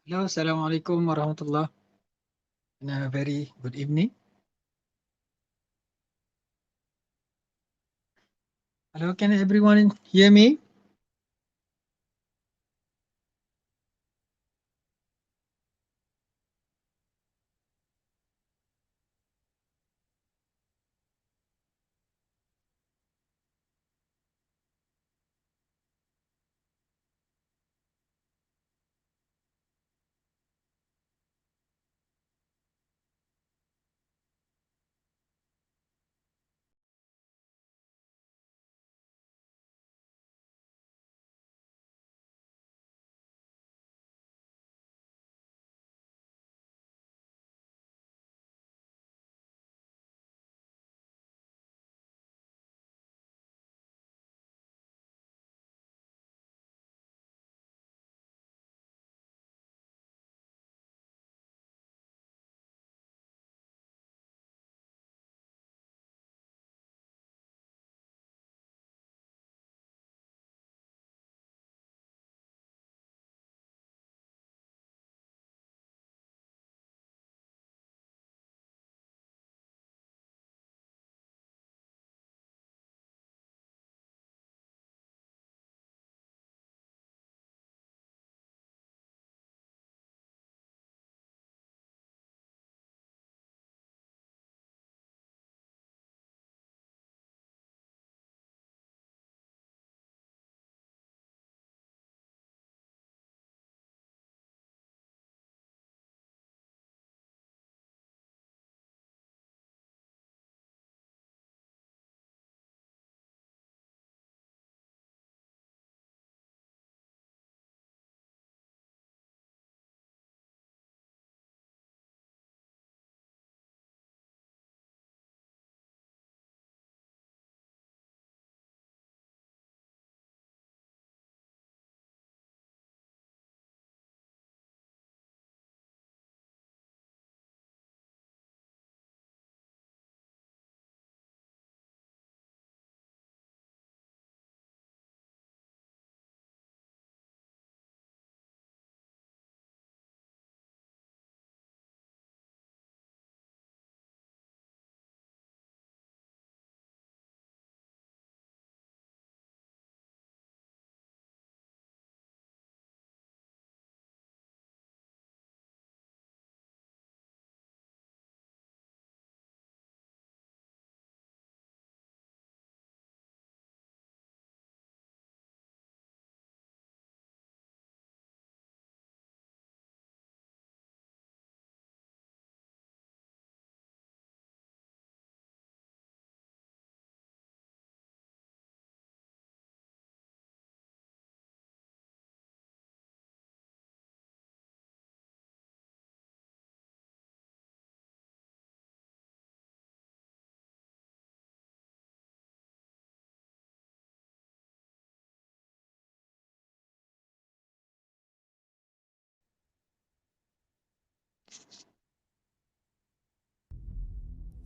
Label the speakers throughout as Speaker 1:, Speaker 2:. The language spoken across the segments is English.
Speaker 1: Hello, Assalamualaikum warahmatullah. And a very good evening. Hello, can everyone hear me?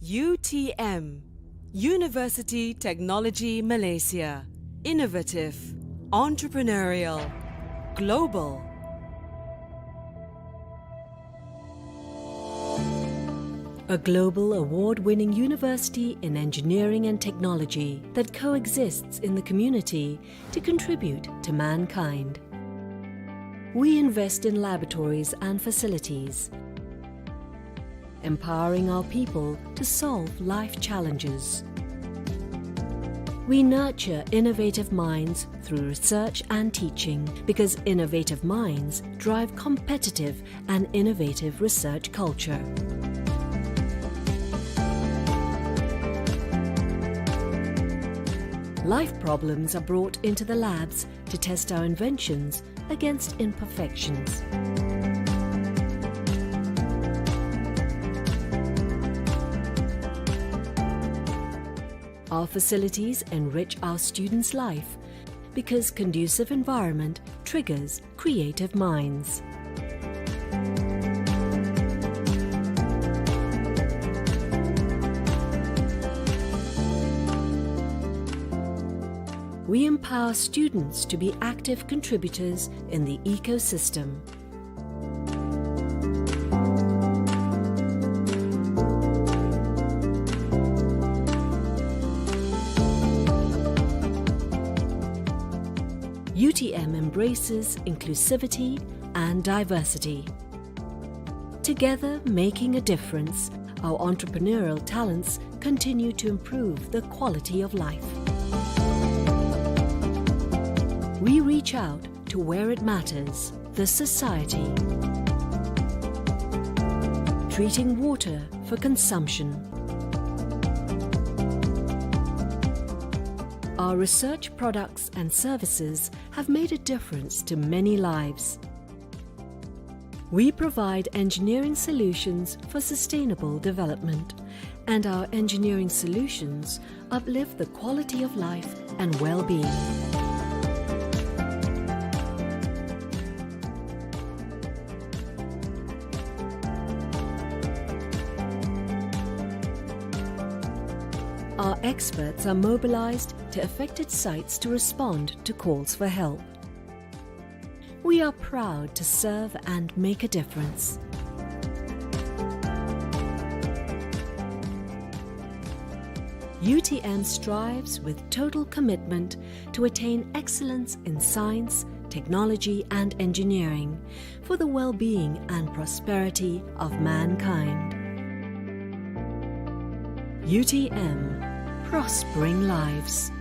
Speaker 2: UTM, University Technology Malaysia. Innovative, entrepreneurial, global. A global award-winning university in engineering and technology that coexists in the community to contribute to mankind. We invest in laboratories and facilities, empowering our people to solve life challenges. We nurture innovative minds through research and teaching because innovative minds drive competitive and innovative research culture. Life problems are brought into the labs to test our inventions against imperfections. Our facilities enrich our students' life because conducive environment triggers creative minds. We empower students to be active contributors in the ecosystem. UTM embraces inclusivity and diversity. Together, making a difference, our entrepreneurial talents continue to improve the quality of life. We reach out to where it matters, the society. Treating water for consumption. Our research products and services have made a difference to many lives. We provide engineering solutions for sustainable development, and our engineering solutions uplift the quality of life and well-being. Our experts are mobilized to affected sites to respond to calls for help. We are proud to serve and make a difference. UTM strives with total commitment to attain excellence in science, technology and engineering for the well-being and prosperity of mankind. UTM, prospering lives.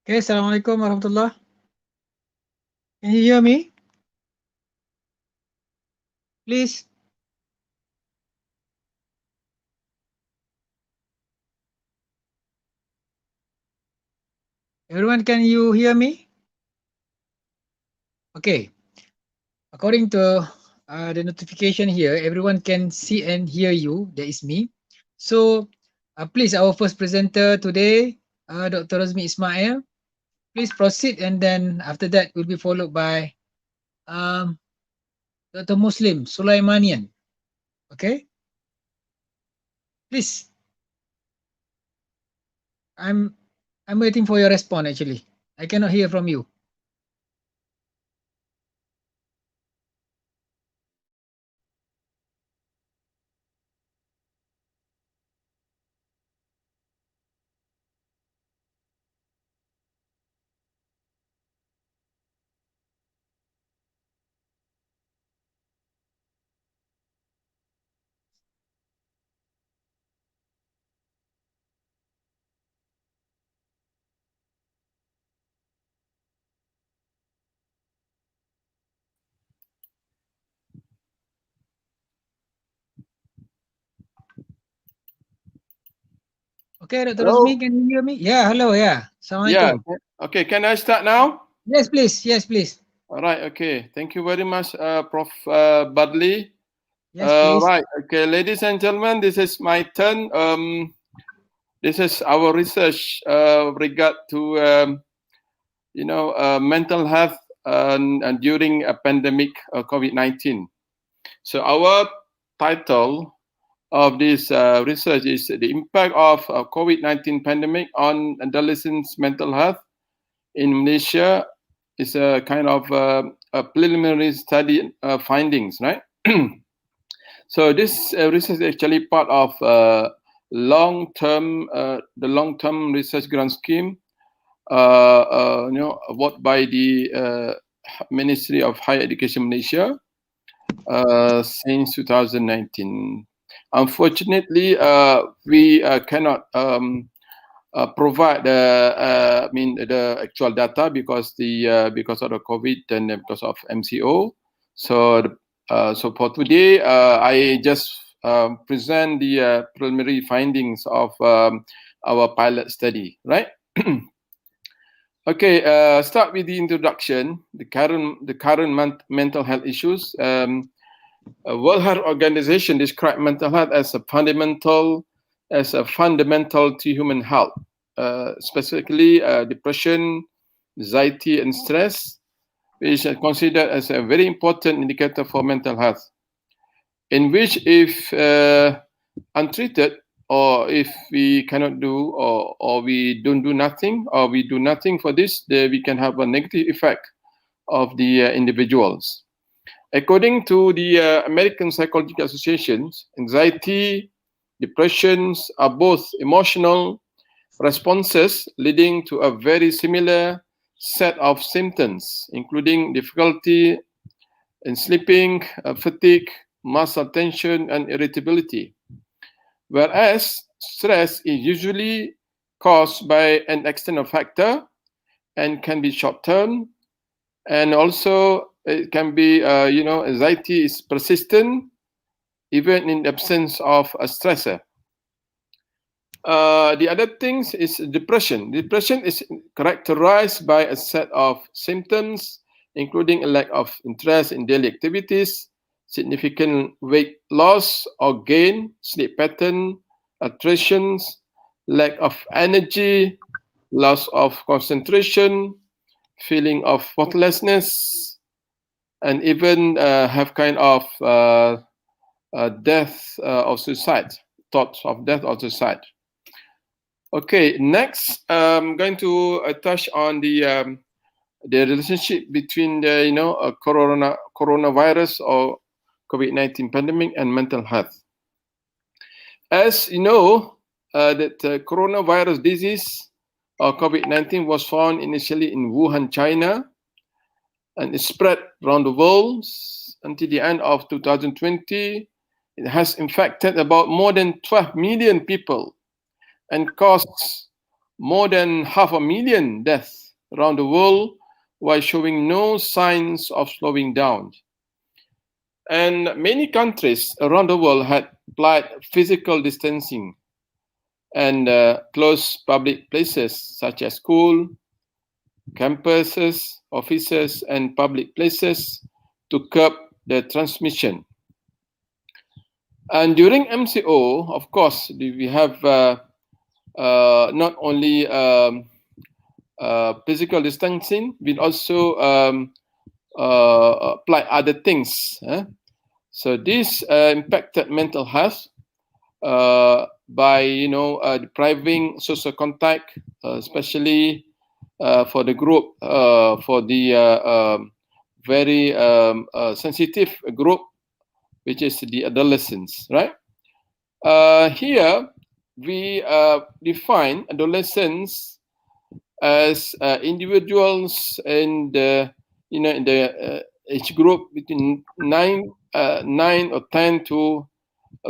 Speaker 1: Okay, Assalamualaikum warahmatullah. Can you hear me? Please. Everyone, can you hear me? Okay. According to the notification here, everyone can see and hear you. That is me. So, please, our first presenter today, Dr. Razmi Ismail, please proceed, and then after that will be followed by Dr. Muslim Sulaimanian. Okay, please. I'm waiting for your response. Actually, I cannot hear from you. Okay, Dr. Razmi, can you hear me? Yeah, hello, yeah. Assalamualaikum.
Speaker 3: Yeah. Okay, can I start now?
Speaker 1: Yes, please. Yes, please.
Speaker 3: All right. Okay. Thank you very much, Prof. Badli.
Speaker 1: Yes, please.
Speaker 3: Right. Okay, ladies and gentlemen, this is my turn. This is our research regard to mental health and during a pandemic COVID-19. So our title of this research is the impact of COVID-19 pandemic on adolescents' mental health in Malaysia. Is a kind of preliminary study findings, right? So this research is actually part of the long-term research grant scheme, awarded by the Ministry of Higher Education Malaysia since 2019. Unfortunately, we cannot provide the actual data because of the COVID and because of MCO. So for today, I just present the preliminary findings of our pilot study, right? Okay, start with the introduction. The current mental health issues. World Health Organization described mental health as a fundamental to human health, specifically depression, anxiety, and stress, which is considered as a very important indicator for mental health. In which, if untreated, or if we cannot do, or we don't do nothing, or we do nothing for this, then we can have a negative effect of the individuals. According to the American Psychological Association, anxiety, depressions are both emotional responses leading to a very similar set of symptoms, including difficulty in sleeping, fatigue, muscle tension, and irritability. Whereas stress is usually caused by an external factor and can be short-term, and also it can be, anxiety is persistent even in the absence of a stressor. The other things is depression. Depression is characterized by a set of symptoms, including a lack of interest in daily activities, significant weight loss or gain, sleep pattern alterations, lack of energy, loss of concentration, feeling of worthlessness, and even have kind of death or suicide, thoughts of death or suicide. Okay, next I'm going to touch on the relationship between the coronavirus or COVID-19 pandemic and mental health. As you know, that coronavirus disease or COVID-19 was found initially in Wuhan, China, and it spread around the world until the end of 2020. It has infected about more than 12 million people and caused more than 500,000 deaths around the world while showing no signs of slowing down. And many countries around the world had applied physical distancing and closed public places such as school, campuses, offices, and public places to curb the transmission. And during MCO, of course, we have not only physical distancing, we also apply other things. So this impacted mental health by depriving social contact, especially for the group, for the very sensitive group, which is the adolescents, right? Here we define adolescents as individuals in the age group between 9 or 10 to,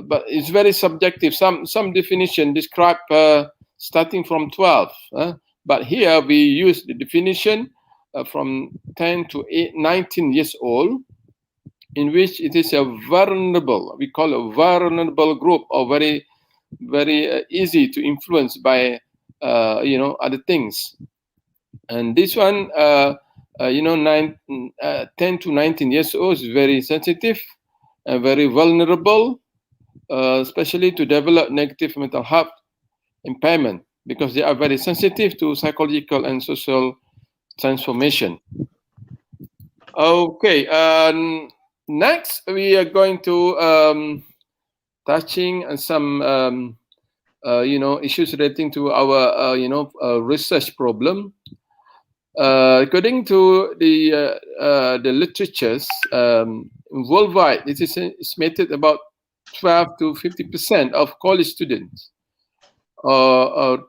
Speaker 3: but it's very subjective. Some definition describe starting from 12, but here we use the definition from 10 to 19 years old, in which it is a vulnerable, we call a vulnerable group, or very, very easy to influence by other things. And this one 10 to 19 years old is very sensitive and very vulnerable, especially to develop negative mental health impairment, because they are very sensitive to psychological and social transformation. Okay, next we are going to touching on some issues relating to our research problem. According to the literatures worldwide, it is estimated about 12 to 50% of college students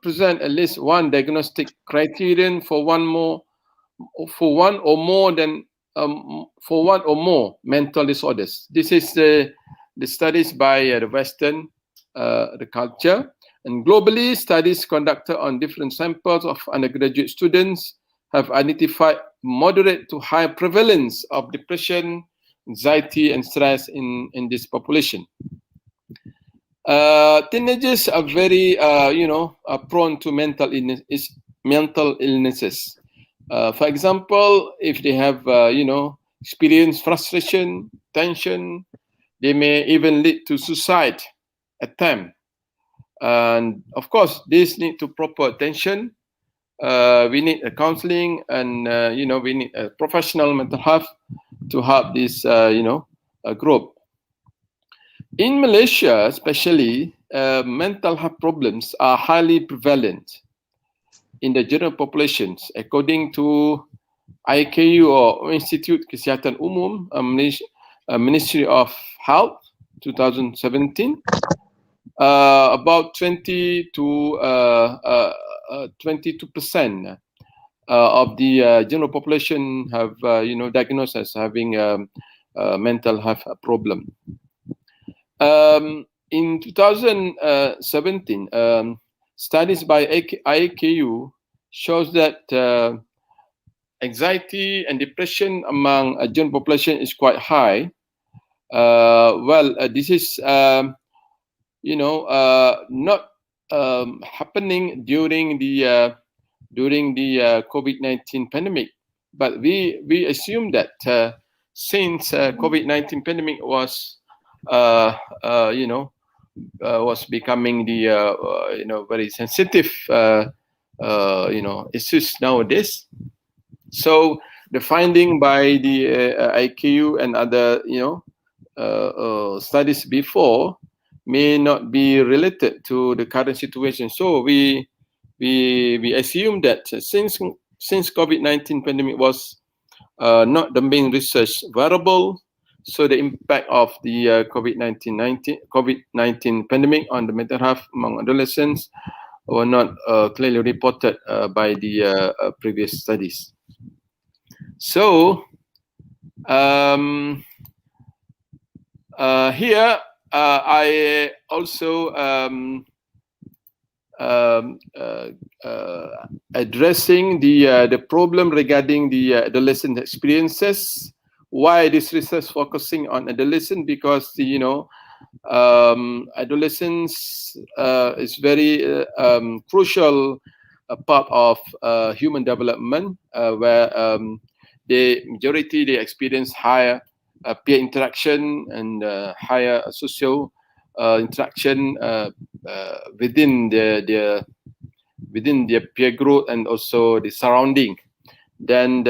Speaker 3: present at least one diagnostic criterion for one or more mental disorders. This is the studies by the Western the culture, and globally studies conducted on different samples of undergraduate students have identified moderate to high prevalence of depression, anxiety, and stress in this population. Teenagers are very, prone to mental illnesses. For example, if they have, experienced frustration, tension, they may even lead to suicide attempt. And of course, this need to proper attention. We need a counseling, and we need a professional mental health to help this group. In Malaysia, especially, mental health problems are highly prevalent in the general populations, according to IKU, or Institute Kesihatan Umum, Ministry of Health, 2017. About 20 to 22% of the general population have, diagnosed as having a mental health problem. In 2017, studies by IKU shows that anxiety and depression among a general population is quite high. This is not happening during the COVID-19 pandemic, but we assume that since COVID-19 pandemic was becoming the very sensitive issues nowadays. So the finding by the IKU and other studies before may not be related to the current situation. So we assume that since COVID-19 pandemic was not the main research variable, so the impact of the COVID-19 pandemic on the mental health among adolescents were not clearly reported by the previous studies. So here I also addressing the problem regarding the adolescent experiences. Why this research focusing on adolescent? Because adolescence is very crucial part of human development, where the majority they experience higher peer interaction and higher social interaction within their peer group and also the surrounding. Then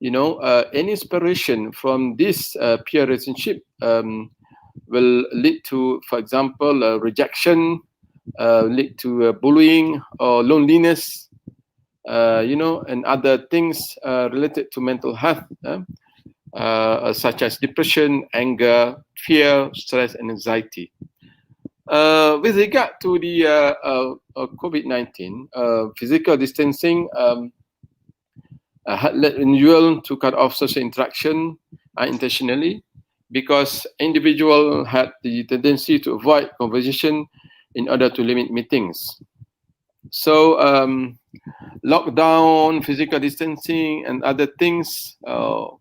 Speaker 3: any inspiration from this peer relationship will lead to, for example, rejection, lead to bullying or loneliness, and other things related to mental health, such as depression, anger, fear, stress, and anxiety. With regard to the COVID-19, physical distancing had led individuals to cut off social interaction intentionally, because individuals had the tendency to avoid conversation in order to limit meetings. So lockdown, physical distancing, and other things,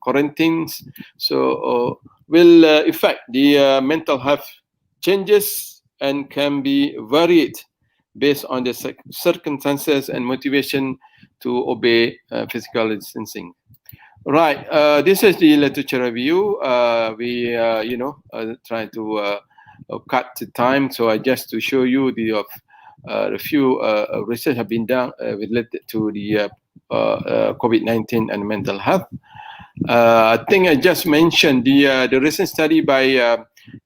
Speaker 3: quarantines, so will affect the mental health changes and can be varied based on the circumstances and motivation to obey physical distancing. Right, this is the literature review. We try to cut the time, so I just to show you the few research have been done related to the COVID-19 and mental health. I think I just mentioned the recent study by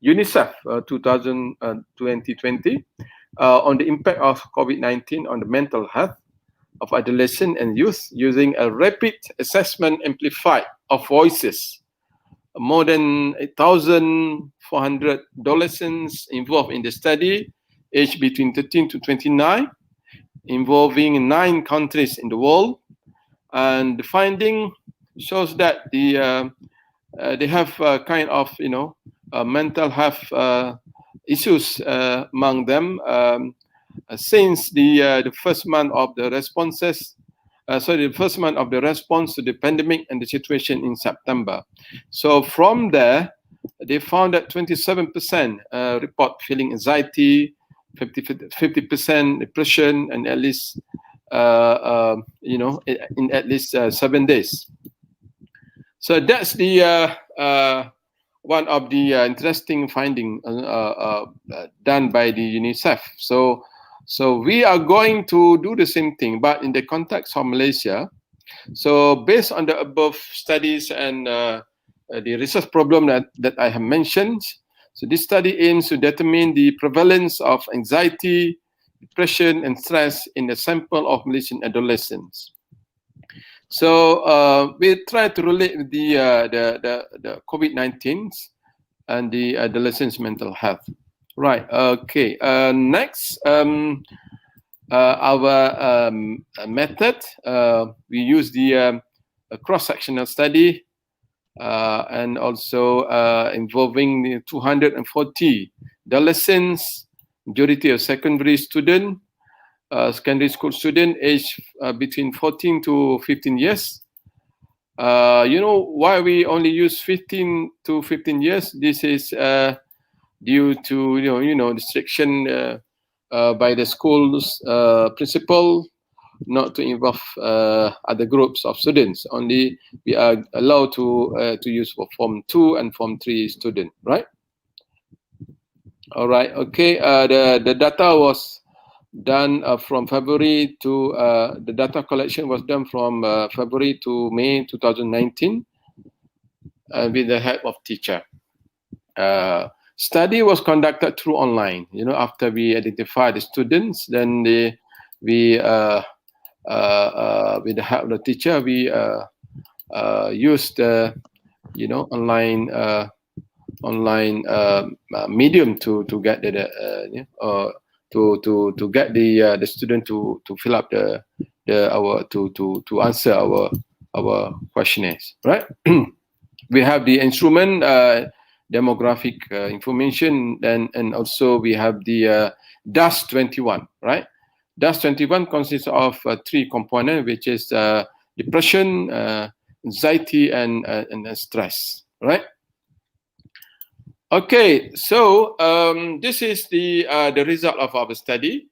Speaker 3: UNICEF 2020 on the impact of COVID-19 on the mental health of adolescent and youth using a rapid assessment amplified of voices. More than 8,400 adolescents involved in the study, aged between 13 to 29, involving 9 countries in the world. And the finding shows that they have kind of, mental health issues among them since the first month of the responses. The first month of the response to the pandemic and the situation in September. So from there, they found that 27% report feeling anxiety, 50% depression, and at least in at least 7 days. So that's the one of the interesting finding done by the UNICEF. So we are going to do the same thing, but in the context of Malaysia. So based on the above studies and the research problem that I have mentioned, so this study aims to determine the prevalence of anxiety, depression, and stress in a sample of Malaysian adolescents. So we try to relate the COVID-19 and the adolescents' mental health. Right. Okay. Next, our method. We use the cross-sectional study and also involving the 240 adolescents, majority of secondary school student aged between 14 to 15 years. Why we only use 15 to 15 years? This is due to restriction by the school's principal not to involve other groups of students. Only we are allowed to use for Form 2 and Form 3 student, right? All right. Okay. The data was done from February to the data collection was done from February to May 2019 with the help of teacher. Study was conducted through online. After we identify the students, then we with the help of the teacher, we used online medium to get to get the student to fill up to answer our questionnaires, right? We have the instrument demographic information, and also we have the DAS21, right? DAS21 consists of 3 components, which is depression, anxiety, and stress, right? Okay, so this is the result of our study.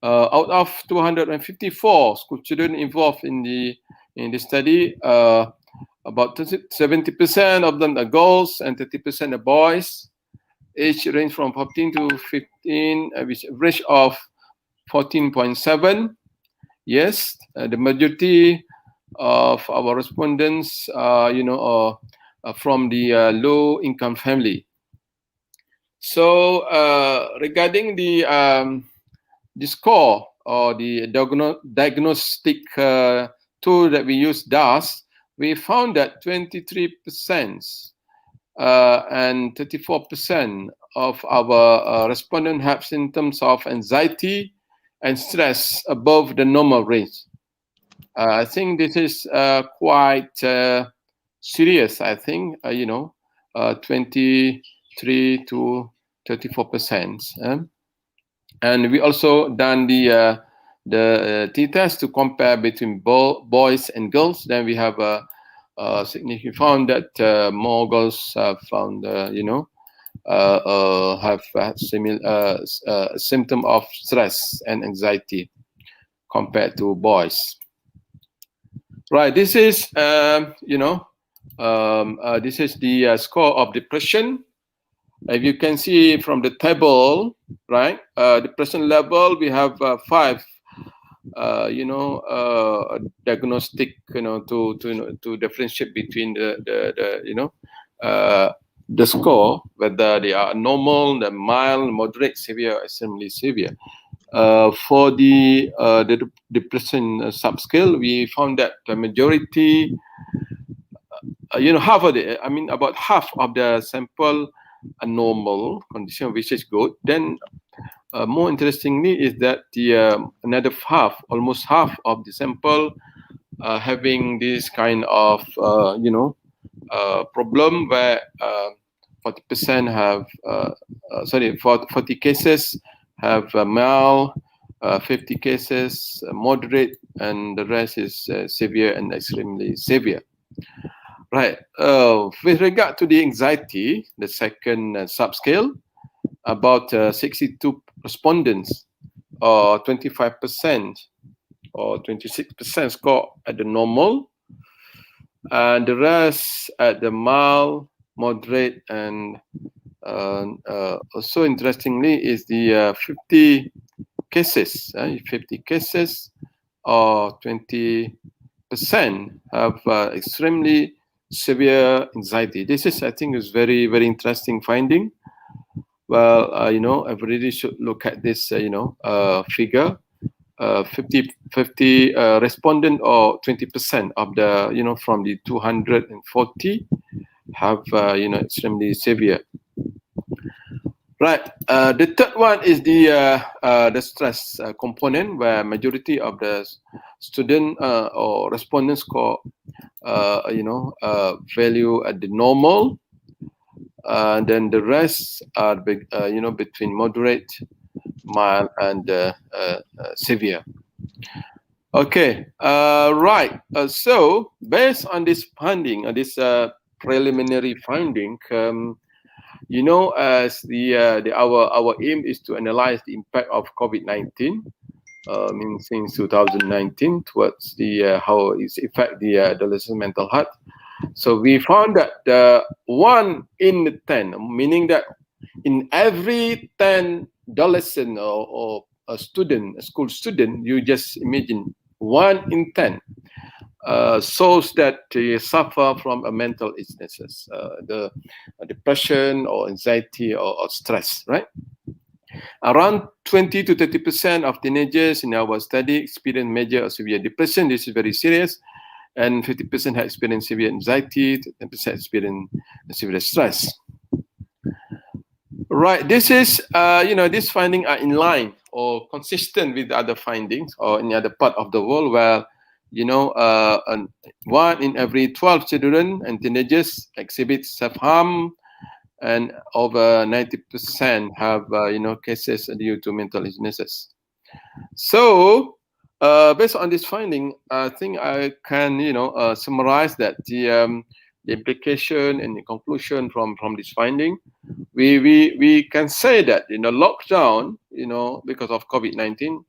Speaker 3: Out of 254 school children involved in the study, about 70% of them are girls and 30% are boys. Age range from 14 to 15, with average of 14.7 years. The majority of our respondents, are from the low-income family. So regarding the score or the diagnostic tool that we use, DAS, we found that 23% and 34% of our respondents have symptoms of anxiety and stress above the normal range. I think this is quite serious. I think 23 to 34%. And we also done the t-test to compare between boys and girls. Then we have significantly found that more girls have found have similar symptom of stress and anxiety compared to boys. Right. This is this is the score of depression. If you can see from the table, right? Depression level, we have 5. Diagnostic, to differentiate between the score, whether they are normal, the mild, moderate, severe, or extremely severe. For the depression subscale, we found that the majority, half of the, about half of the sample are normal condition, which is good. Then, more interestingly, is that the another half, almost half of the sample, having this kind of problem where 40% have 40 cases have mild, 50 cases moderate, and the rest is severe and extremely severe. Right. With regard to the anxiety, the second subscale, about 62 respondents, or 25% or 26% score at the normal, and the rest at the mild, moderate, and also interestingly is the 50 cases. 50 cases or 20% have extremely severe anxiety. This is, I think, is very, very interesting finding. Well, everybody should look at this, figure. 50 respondent, or 20% of the, from the 240 have, extremely severe. Right. The third one is the stress component, where majority of the student or respondents score, value at the normal. Then the rest are, between moderate, mild, and severe. Okay. Right. So based on this finding, this preliminary finding, as our aim is to analyze the impact of COVID-19, since 2019 towards the how it affect the adolescent mental health. So we found that 1 in 10, meaning that in every 10 adolescent or a student, a school student, you just imagine 1 in 10 shows that they suffer from a mental illnesses, the depression or anxiety or stress, right? Around 20 to 30% of teenagers in our study experience major or severe depression. This is very serious. And 50% have experienced severe anxiety, 10% experience severe stress. Right, this is, these findings are in line or consistent with other findings or in other part of the world where, 1 in every 12 children and teenagers exhibit self-harm, and over 90% have, cases due to mental illnesses. So, based on this finding, I think I can, summarize that the implication and the conclusion from this finding. We can say that lockdown, because of COVID-19,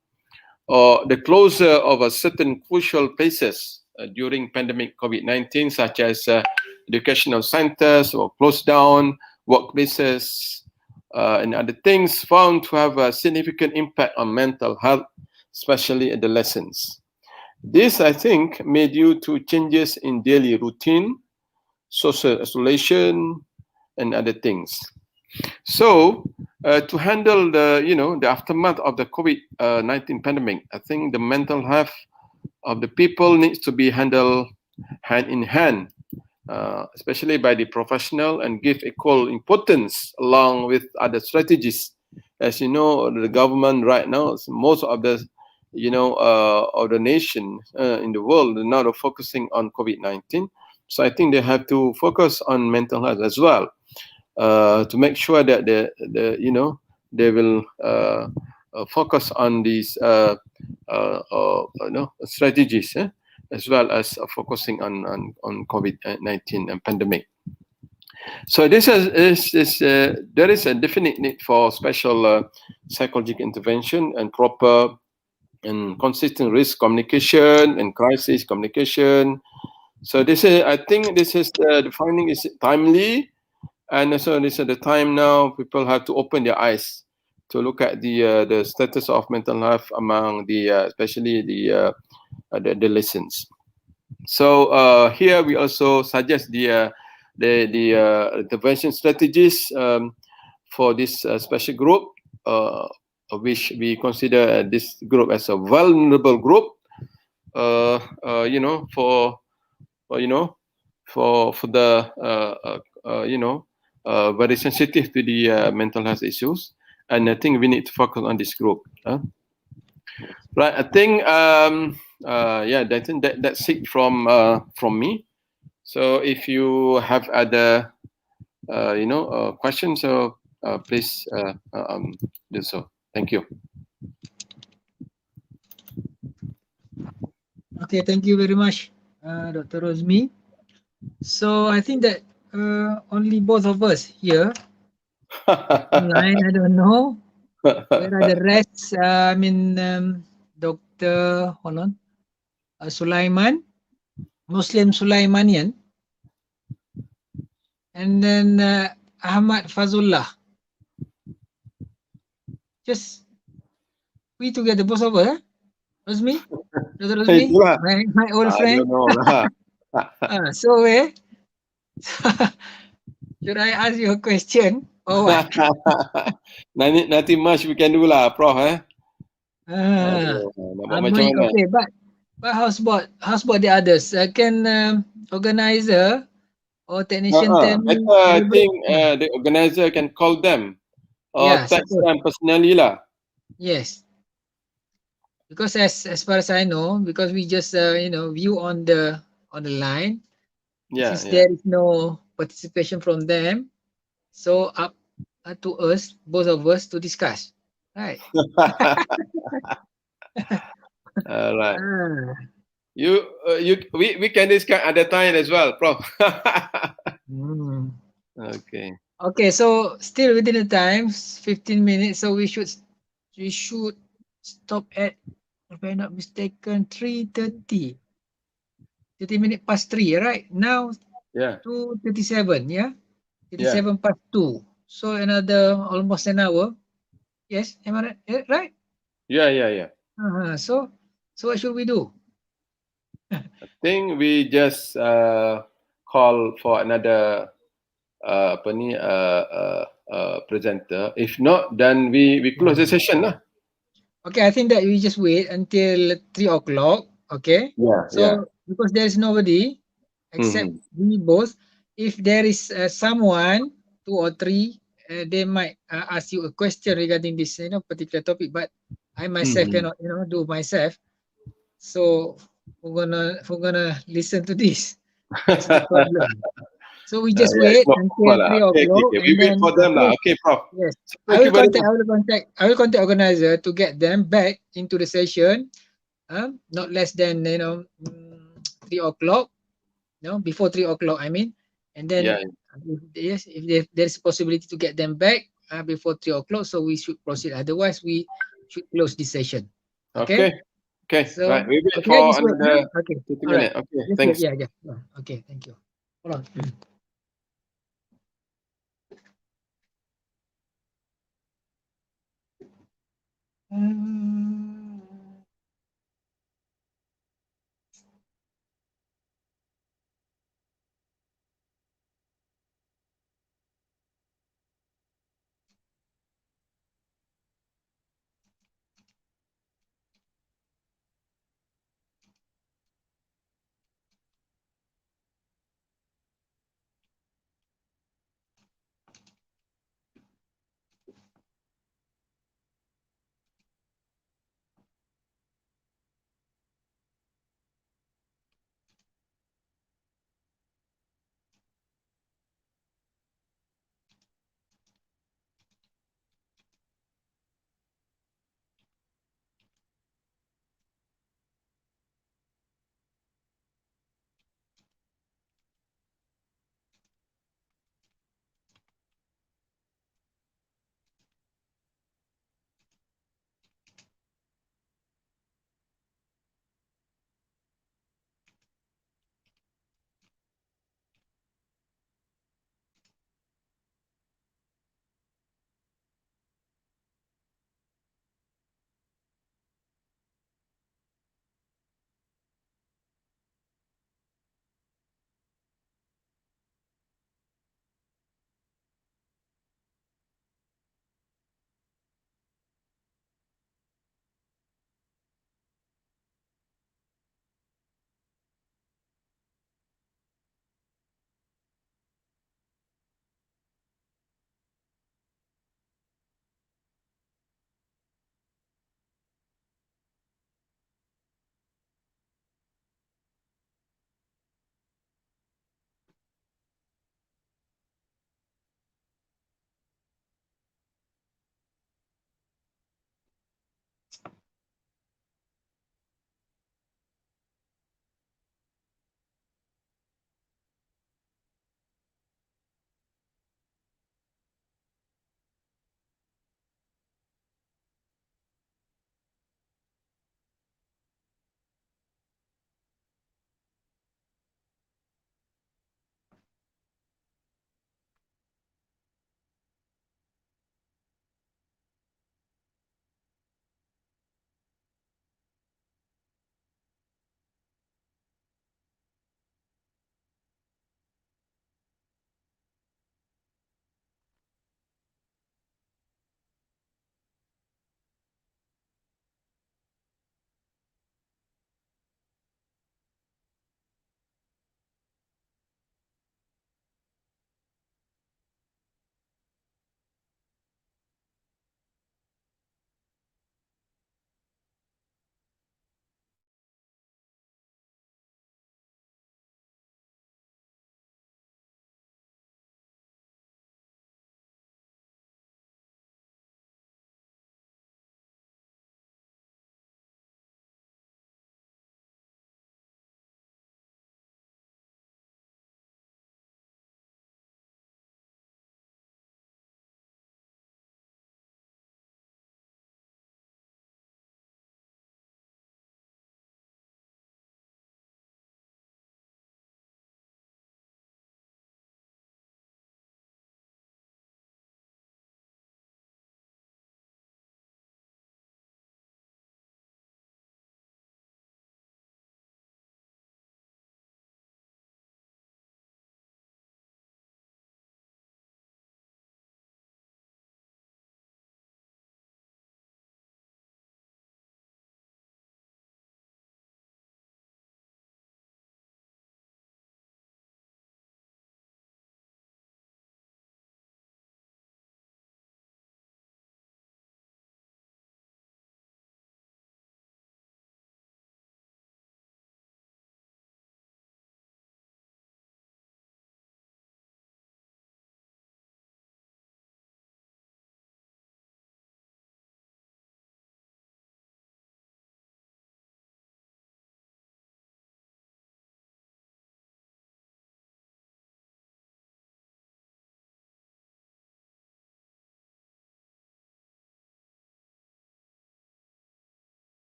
Speaker 3: or the closure of a certain crucial places during pandemic COVID-19, such as educational centers or closed down, workplaces, and other things, found to have a significant impact on mental health, especially adolescents. This, I think, may due to changes in daily routine, social isolation, and other things. So, to handle the aftermath of the COVID-19 pandemic, I think the mental health of the people needs to be handled hand in hand, especially by the professional, and give equal importance along with other strategies. As you know, the government right now, most of the of the nation in the world now are focusing on COVID-19. So I think they have to focus on mental health as well, to make sure that they will focus on these strategies, as well as focusing on COVID-19 and pandemic. So this is there is a definite need for special psychological intervention and proper and consistent risk communication and crisis communication. So this is, I think, this is the finding is timely, and so this is the time now people have to open their eyes to look at the status of mental health among the especially the adolescents. So here we also suggest the intervention strategies for this special group. which we consider this group as a vulnerable group. You know, you know, for the you know, very sensitive to the mental health issues, and I think we need to focus on this group. Right, I think yeah, that's it from me. So if you have other you know questions, so please do so. Thank you.
Speaker 1: Okay, thank you very much, Dr. Rosmi. So I think that only both of us here online. I don't know where are the rest. I mean, Dr. Hold on, Sulaiman, Muslim Sulaimanian, and then Ahmad Fazullah. Just we together, both of us. Rosmi, Dr. Rosmi,
Speaker 3: Itulah.
Speaker 1: my old
Speaker 3: I
Speaker 1: friend.
Speaker 3: don't know lah.
Speaker 1: So should I ask you a question or what?
Speaker 3: Nothing much we can do lah, Prof.
Speaker 1: Ah,
Speaker 3: Aduh, nak buat macam mana?
Speaker 1: okay, but how's about the others? Can organizer or technician tell me
Speaker 3: Better, I
Speaker 1: elaborate?
Speaker 3: think the organizer can call them or
Speaker 1: Yeah,
Speaker 3: text
Speaker 1: suppose.
Speaker 3: them personally lah.
Speaker 1: Yes. Because as far as I know, because we just you know view on the line,
Speaker 3: Yeah,
Speaker 1: since
Speaker 3: yeah.
Speaker 1: there is no participation from them, so up to us, both of us, to discuss, right?
Speaker 3: Alright.
Speaker 1: Ah,
Speaker 3: We can discuss at the time as well, Prof.
Speaker 1: hmm.
Speaker 3: Okay.
Speaker 1: Okay, so still within the time, 15 minutes. So we should stop at, if I'm not mistaken, 3:30. 30 minutes past 3, right? Now
Speaker 3: Yeah.
Speaker 1: 2:37, yeah?
Speaker 3: Yeah.
Speaker 1: 37 past 2. So another almost an hour. Yes, am I right? Right?
Speaker 3: Yeah.
Speaker 1: So what should we do?
Speaker 3: I think we just call for another apa ni presenter. If not, then we close the session lah.
Speaker 1: Okay, I think that we just wait until 3 o'clock. Okay.
Speaker 3: Yeah.
Speaker 1: So because there is nobody except we both, if there is someone, 2 or 3, they might ask you a question regarding this, you know, particular topic. But I myself cannot, you know, do myself. So we're gonna listen to this. That's the problem. So we just
Speaker 3: Yeah,
Speaker 1: wait
Speaker 3: no
Speaker 1: until
Speaker 3: problem lah.
Speaker 1: 3
Speaker 3: Okay.
Speaker 1: o'clock,
Speaker 3: We
Speaker 1: and
Speaker 3: wait
Speaker 1: then
Speaker 3: for them lah. Okay, Prof.
Speaker 1: yes,
Speaker 3: Thank you very much.
Speaker 1: I will contact organizer to get them back into the session. Not less than 3 o'clock. No, before 3 o'clock. I mean, and then
Speaker 3: Yeah.
Speaker 1: if there's a possibility to get them back before 3 o'clock, so we should proceed. Otherwise, we should close this session. Okay.
Speaker 3: Okay.
Speaker 1: So
Speaker 3: Right. We wait
Speaker 1: okay,
Speaker 3: for
Speaker 1: just wait.
Speaker 3: another
Speaker 1: Okay.
Speaker 3: 30
Speaker 1: All right.
Speaker 3: minutes. Okay.
Speaker 1: Just
Speaker 3: Thanks.
Speaker 1: wait. Yeah. Okay. Thank you. Hold on.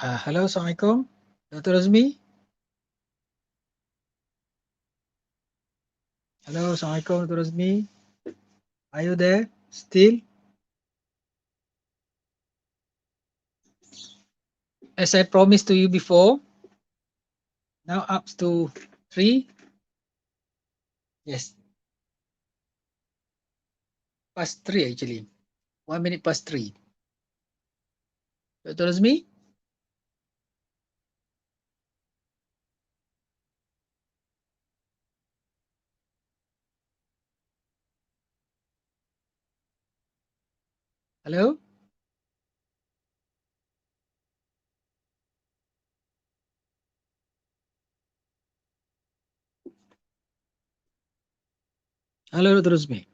Speaker 1: Hello, Assalamualaikum. Dr. Rosmi. Hello, Assalamualaikum, Dr. Rosmi. Are you there still? As I promised to you before, now up to 3. Yes, past 3 actually. 1 minute past 3. Dr. Rosmi? Hello? Hello, Dr. Rosmi.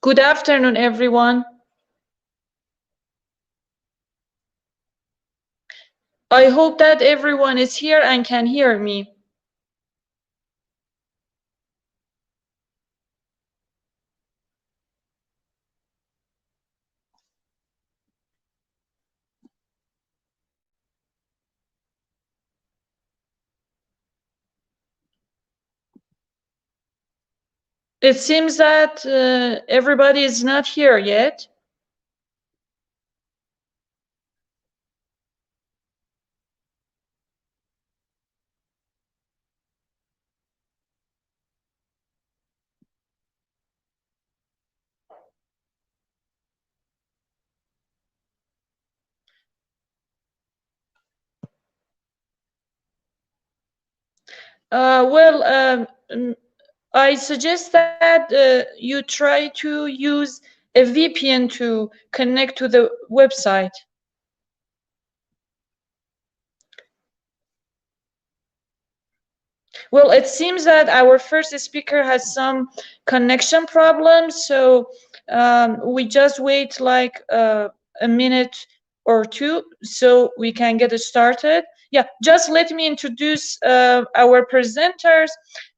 Speaker 4: Good afternoon, everyone. I hope that everyone is here and can hear me. It seems that everybody is not here yet. Well, I suggest that you try to use a VPN to connect to the website. Well, it seems that our first speaker has some connection problems, so we just wait like a minute or two so we can get started. Yeah, just let me introduce our presenters.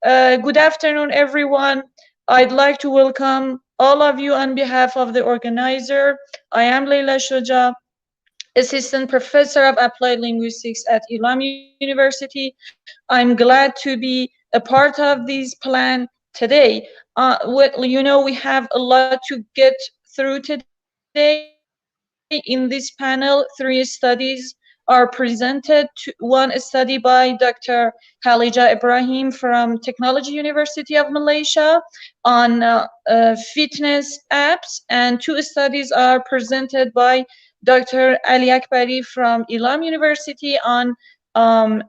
Speaker 4: Good afternoon, everyone. I'd like to welcome all of you on behalf of the organizer. I am Leila Shoja, Assistant Professor of Applied Linguistics at Ilam University. I'm glad to be a part of this plan today. We have a lot to get through today. In this panel, 3 studies are presented. One study by Dr. Khalija Ibrahim from Technology University of Malaysia on fitness apps, and 2 studies are presented by Dr. Ali Akbari from Ilam University on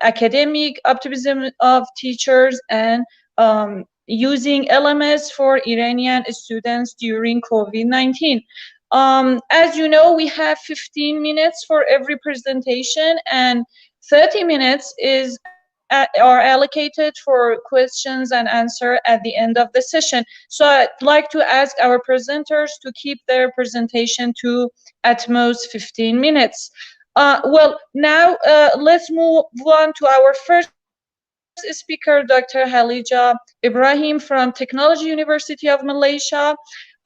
Speaker 4: academic optimism of teachers and using LMS for Iranian students during COVID-19. As you know, we have 15 minutes for every presentation, and 30 minutes are allocated for questions and answer at the end of the session. So I'd like to ask our presenters to keep their presentation to at most 15 minutes. Well, now let's move on to our first speaker, Dr. Khalija Ibrahim from Technology University of Malaysia.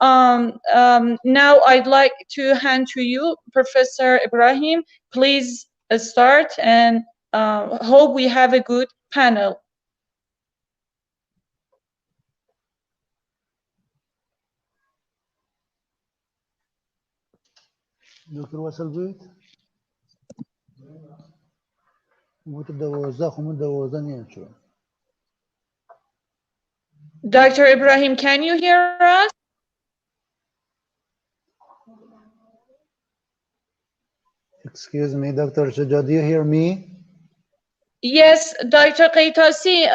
Speaker 4: Now I'd like to hand to you, Professor Ibrahim. Please start, and hope we have a good panel.
Speaker 5: دكتور وصل بيت متدوزة ومتدوزة نيجو.
Speaker 4: Dr. Ibrahim, can you hear us?
Speaker 5: Excuse me, Dr. Shaja, do you hear me?
Speaker 4: Yes, Dr. Qaitasi,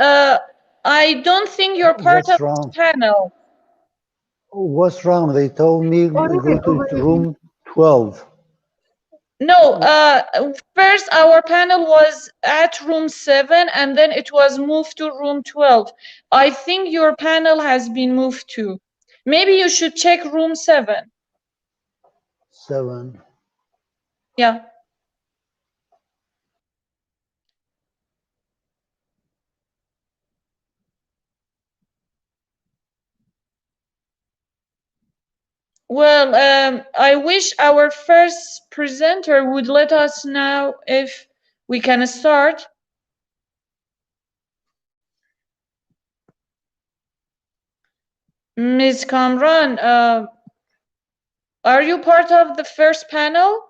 Speaker 4: I don't think you're part of this panel.
Speaker 5: What's wrong? They told me go to room 12.
Speaker 4: No, first our panel was at room 7 and then it was moved to room 12. I think your panel has been moved to. Maybe you should check room 7.
Speaker 5: 7.
Speaker 4: Yeah. Well, I wish our first presenter would let us know if we can start. Ms. Kamran, are you part of the first panel?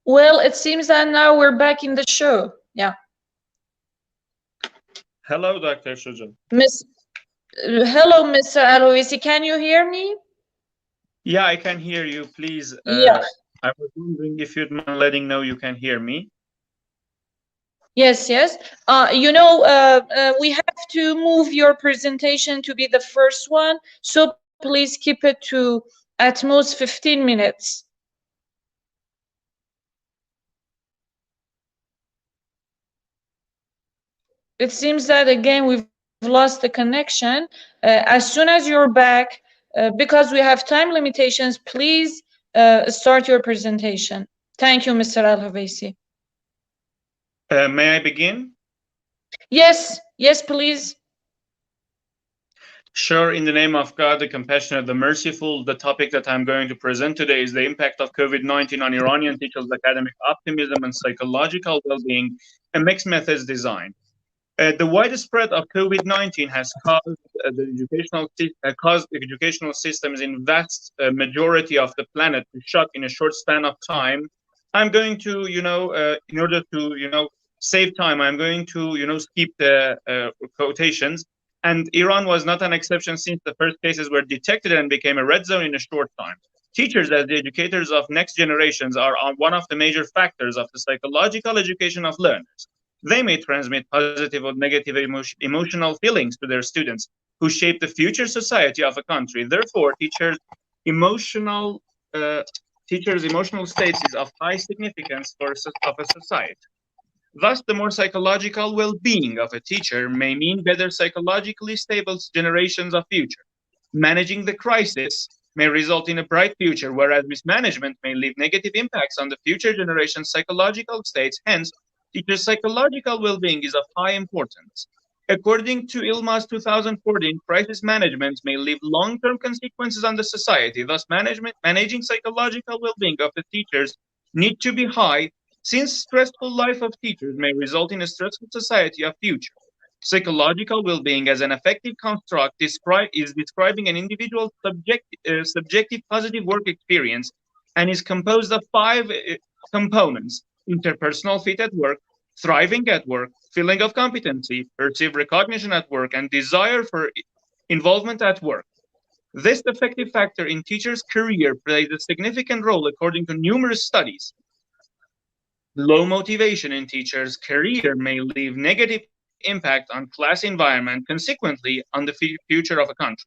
Speaker 4: Well, it seems that now we're back in the show. Yeah.
Speaker 6: Hello, Dr. Shujan.
Speaker 4: Hello, Mr. Aloisi. Can you hear me?
Speaker 6: Yeah, I can hear you. Please.
Speaker 4: Yeah.
Speaker 6: I was wondering if you'd mind letting know you can hear me.
Speaker 4: Yes, yes. We have to move your presentation to be the first one. So please keep it to at most 15 minutes. It seems that again we've lost the connection. As soon as you're back, because we have time limitations, please start your presentation. Thank you, Mr. Al-Hawaisi.
Speaker 6: May I begin?
Speaker 4: Yes, yes, please.
Speaker 6: Sure, in the name of God, the compassionate, the merciful, the topic that I'm going to present today is the impact of COVID-19 on Iranian teachers' academic optimism and psychological well-being, a mixed methods design. The widespread of COVID-19 has caused educational systems in vast majority of the planet to shut in a short span of time. I'm going to, in order to, save time, I'm going to, skip the quotations. And Iran was not an exception since the first cases were detected and became a red zone in a short time. Teachers, as the educators of next generations, are one of the major factors of the psychological education of learners. They may transmit positive or negative emotional feelings to their students who shape the future society of a country. Therefore, teachers' emotional states is of high significance of a society. Thus, the more psychological well-being of a teacher may mean better psychologically stable generations of future. Managing the crisis may result in a bright future, whereas mismanagement may leave negative impacts on the future generation's psychological states. Hence, teachers' psychological well-being is of high importance. According to ILMA's 2014, crisis management may leave long-term consequences on the society. Thus, managing psychological well-being of the teachers need to be high, since stressful life of teachers may result in a stressful society of future. Psychological well-being as an effective construct is describing an individual's subjective positive work experience and is composed of 5 components: interpersonal fit at work, thriving at work, feeling of competency, perceived recognition at work, and desire for involvement at work. This effective factor in teachers' career plays a significant role according to numerous studies. Low motivation in teachers' career may leave negative impact on class environment, consequently on the future of a country.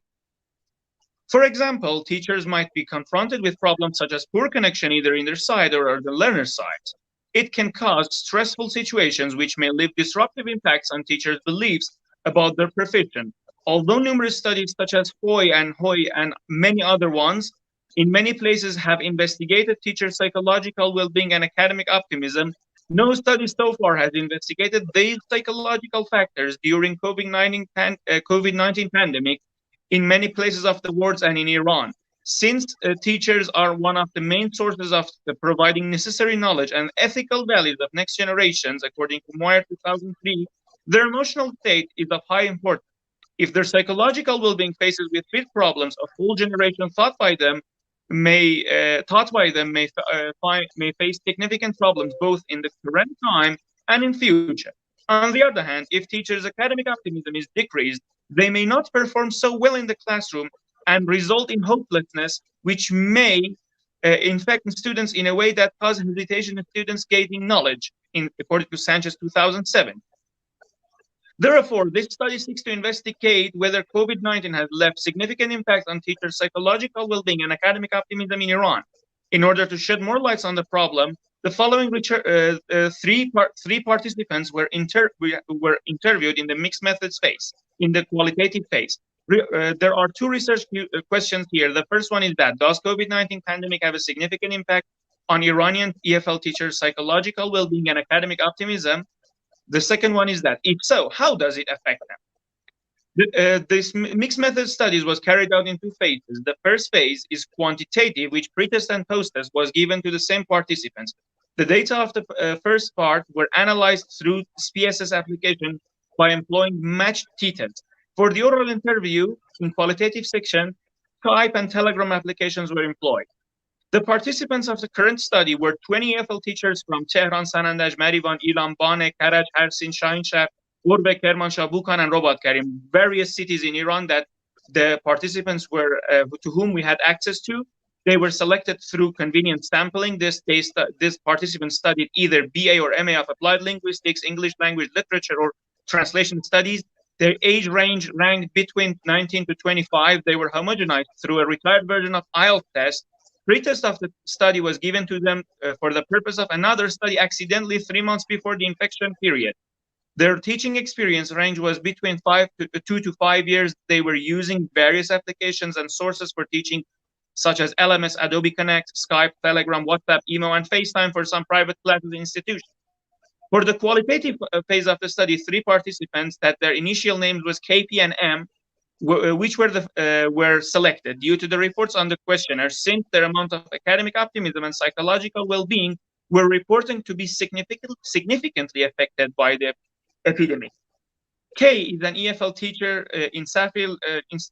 Speaker 6: For example, teachers might be confronted with problems such as poor connection either in their side or the learner's side. It can cause stressful situations which may leave disruptive impacts on teachers' beliefs about their profession. Although numerous studies such as Hoy and many other ones in many places have investigated teacher psychological well-being and academic optimism, no study so far has investigated these psychological factors during COVID-19 pandemic in many places of the world and in Iran. Since teachers are one of the main sources of providing necessary knowledge and ethical values of next generations, according to Moyer 2003, their emotional state is of high importance. If their psychological well-being faces with big problems, a whole generation taught by them may face significant problems both in the current time and in future. On the other hand, if teachers' academic optimism is decreased, they may not perform so well in the classroom and result in hopelessness, which may infect students in a way that causes hesitation in students gaining knowledge, according to Sanchez 2007. Therefore, this study seeks to investigate whether COVID-19 has left significant impact on teachers' psychological well-being and academic optimism in Iran. In order to shed more light on the problem, the following three participants were interviewed in the mixed methods phase, in the qualitative phase. There are 2 research questions here. The first one is that, does COVID-19 pandemic have a significant impact on Iranian EFL teachers' psychological well-being and academic optimism? The second one is that, if so, how does it affect them? This mixed method studies was carried out in 2 phases. The first phase is quantitative, which pre-test and post-test was given to the same participants. The data of the first part were analyzed through SPSS application by employing matched t-tests. For the oral interview in qualitative section, Skype and Telegram applications were employed. The participants of the current study were 20 EFL teachers from Tehran, Sanandaj, Marivan, Ilan, Bane, Karaj, Harsin, Shahinshah, Urbe, Kermanshah, Bukhan, and Robatkar in various cities in Iran that the participants were to whom we had access to. They were selected through convenient sampling. This participants studied either BA or MA of Applied Linguistics, English Language Literature, or Translation Studies. Their age range ranked between 19 to 25. They were homogenized through a retired version of IELTS test. Pretest of the study was given to them for the purpose of another study accidentally 3 months before the infection period. Their teaching experience range was between 2 to 5 years. They were using various applications and sources for teaching, such as LMS, Adobe Connect, Skype, Telegram, WhatsApp, email, and FaceTime for some private classes and institutions. For the qualitative phase of the study, 3 participants that their initial names was KP and M, which were selected due to the reports on the questionnaire, since their amount of academic optimism and psychological well-being were reporting to be significantly affected by the epidemic. K is an EFL teacher in Safil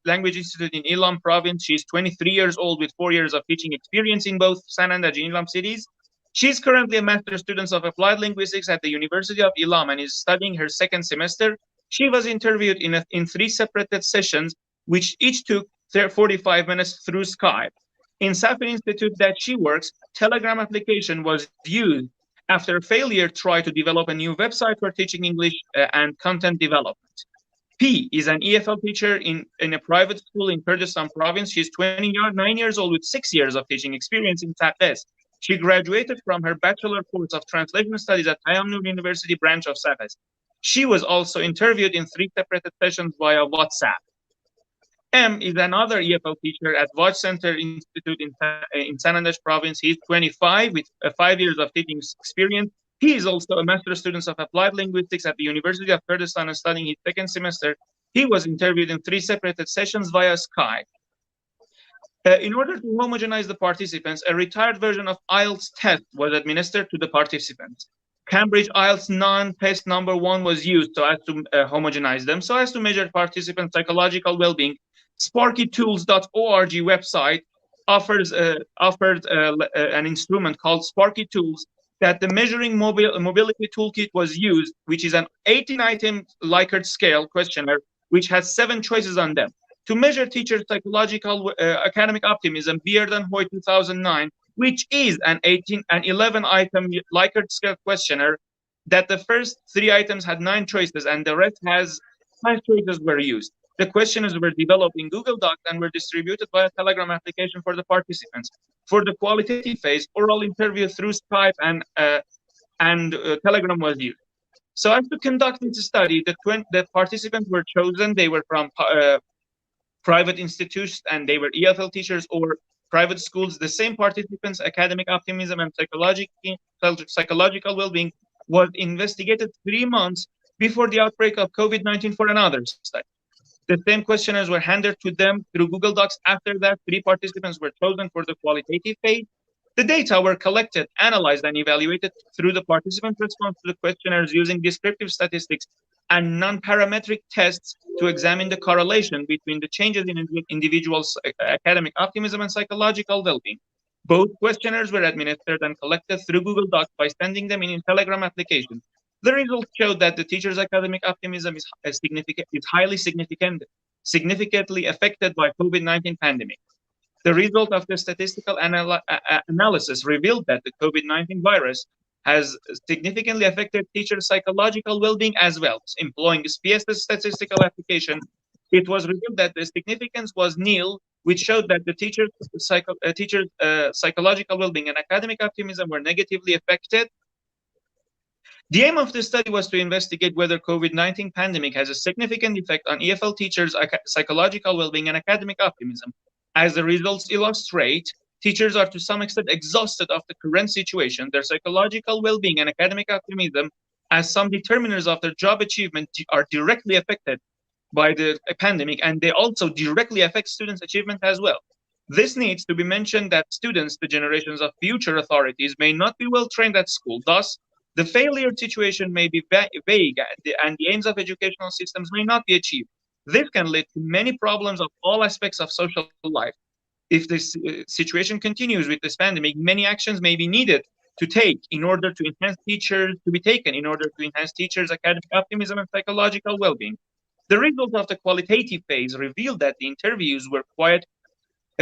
Speaker 6: Language Institute in Ilam province. She's 23 years old with 4 years of teaching experience in both Sanandaj and Ilam cities. She's currently a master's student of Applied Linguistics at the University of Ilam and is studying her 2nd semester. She was interviewed in 3 separated sessions, which each took 45 minutes through Skype. In Safir Institute that she works, Telegram application was used after a failure try to develop a new website for teaching English and content development. P is an EFL teacher in a private school in Kurdistan province. She's 29 years old with 6 years of teaching experience in Taqez. She graduated from her bachelor course of translation studies at Hayam University branch of Safez. She was also interviewed in 3 separated sessions via WhatsApp. M is another EFL teacher at Vaj Center Institute in Sanandaj province. He's 25 with 5 years of teaching experience. He is also a master's student of Applied Linguistics at the University of Kurdistan and studying his 2nd semester. He was interviewed in 3 separated sessions via Skype. In order to homogenize the participants, a retired version of IELTS test was administered to the participants. Cambridge IELTS non-test number 1 was used so as to homogenize them, so as to measure participants' psychological well-being. SparkyTools.org website offered an instrument called Sparky Tools that the measuring mobility toolkit was used, which is an 18-item Likert scale questionnaire, which has 7 choices on them. To measure teachers' psychological academic optimism, Beard and Hoy 2009, which is an 11-item Likert scale questionnaire, that the first 3 items had 9 choices and the rest has 5 choices were used. The questionnaires were developed in Google Docs and were distributed by a Telegram application for the participants. For the qualitative phase, oral interview through Skype and Telegram was used. So as to conduct this study, the participants were chosen. They were from private institutions and they were EFL teachers or private schools. The same participants' academic optimism and psychological well-being was investigated 3 months before the outbreak of COVID-19 for another study. The same questionnaires were handed to them through Google Docs. After that, 3 participants were chosen for the qualitative phase. The data were collected, analyzed, and evaluated through the participant response to the questionnaires using descriptive statistics and non-parametric tests to examine the correlation between the changes in individuals' academic optimism and psychological well-being. Both questionnaires were administered and collected through Google Docs by sending them in a Telegram application. The results showed that the teacher's academic optimism is highly significantly affected by COVID-19 pandemic. The result of the statistical analysis revealed that the COVID-19 virus has significantly affected teachers' psychological well-being as well. Employing SPSS statistical application, it was revealed that the significance was nil, which showed that the teacher's psychological well-being and academic optimism were negatively affected. The aim of this study was to investigate whether COVID-19 pandemic has a significant effect on EFL teachers' psychological well-being and academic optimism. As the results illustrate, teachers are to some extent exhausted of the current situation. Their psychological well-being and academic optimism, as some determiners of their job achievement, are directly affected by the pandemic, and they also directly affect students' achievement as well. This needs to be mentioned that students, the generations of future authorities, may not be well trained at school. Thus, the failure situation may be vague, and the aims of educational systems may not be achieved. This can lead to many problems of all aspects of social life. If this situation continues with this pandemic, many actions may be needed to take in order to enhance teachers, to be taken in order to enhance teachers' academic optimism and psychological well-being. The results of the qualitative phase revealed that the interviews were quite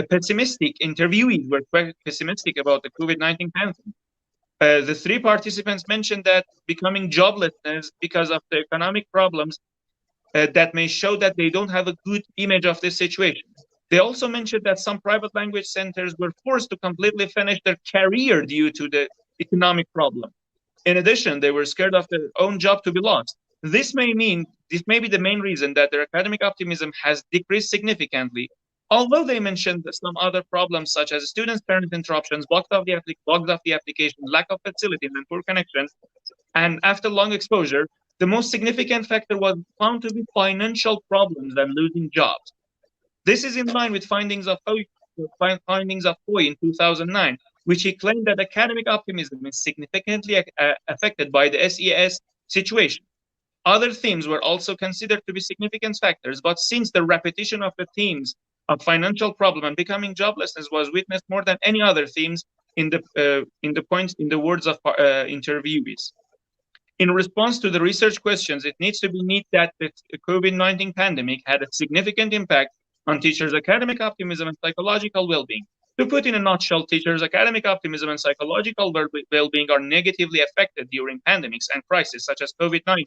Speaker 6: pessimistic. Interviewees were quite pessimistic about the COVID-19 pandemic. The three participants mentioned that becoming joblessness because of the economic problems that may show that they don't have a good image of this situation. They also mentioned that some private language centers were forced to completely finish their career due to the economic problem. In addition, they were scared of their own job to be lost. This may be the main reason that their academic optimism has decreased significantly. Although they mentioned some other problems such as students' parent interruptions, bugs of the application, lack of facilities, and poor connection, and after long exposure, the most significant factor was found to be financial problems and losing jobs. This is in line with findings of Hoy in 2009, which he claimed that academic optimism is significantly affected by the SES situation. Other themes were also considered to be significant factors, but since the repetition of the themes of financial problem and becoming joblessness was witnessed more than any other themes in the words of interviewees. In response to the research questions, it needs to be noted that the COVID-19 pandemic had a significant impact on teachers' academic optimism and psychological well-being. To put in a nutshell, teachers' academic optimism and psychological well-being are negatively affected during pandemics and crises such as COVID-19.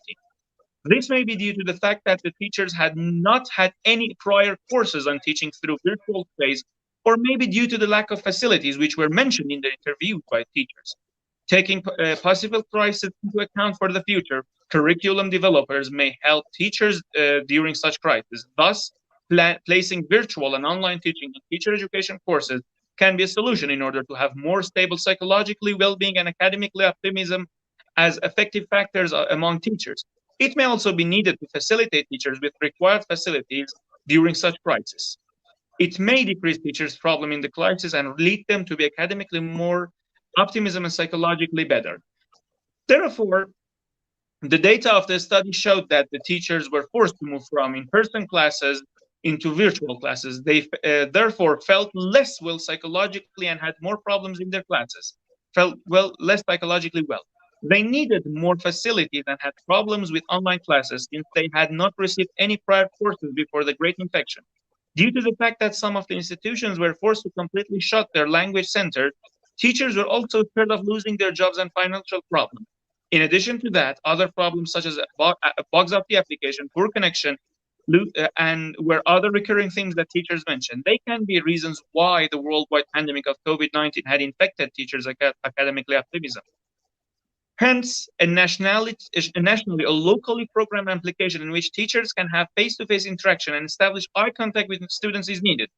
Speaker 6: This may be due to the fact that the teachers had not had any prior courses on teaching through virtual space, or maybe due to the lack of facilities which were mentioned in the interview by teachers. Taking possible crises into account for the future, curriculum developers may help teachers during such crises. Thus, placing virtual and online teaching in teacher education courses can be a solution in order to have more stable psychologically well-being and academically optimism as effective factors among teachers. It may also be needed to facilitate teachers with required facilities during such crises. It may decrease teachers' problem in the crisis and lead them to be academically more optimism and psychologically better. Therefore, the data of the study showed that the teachers were forced to move from in-person classes into virtual classes. They therefore felt less well psychologically and had more problems in their classes, felt less psychologically well. They needed more facilities and had problems with online classes since they had not received any prior courses before the Great Infection. Due to the fact that some of the institutions were forced to completely shut their language centers, teachers were also scared of losing their jobs and financial problems. In addition to that, other problems such as bugs of the application, poor connection, and were other recurring things that teachers mentioned. They can be reasons why the worldwide pandemic of COVID-19 had infected teachers' academically optimism. Hence, a nationally or locally programmed application in which teachers can have face-to-face interaction and establish eye contact with students is needed.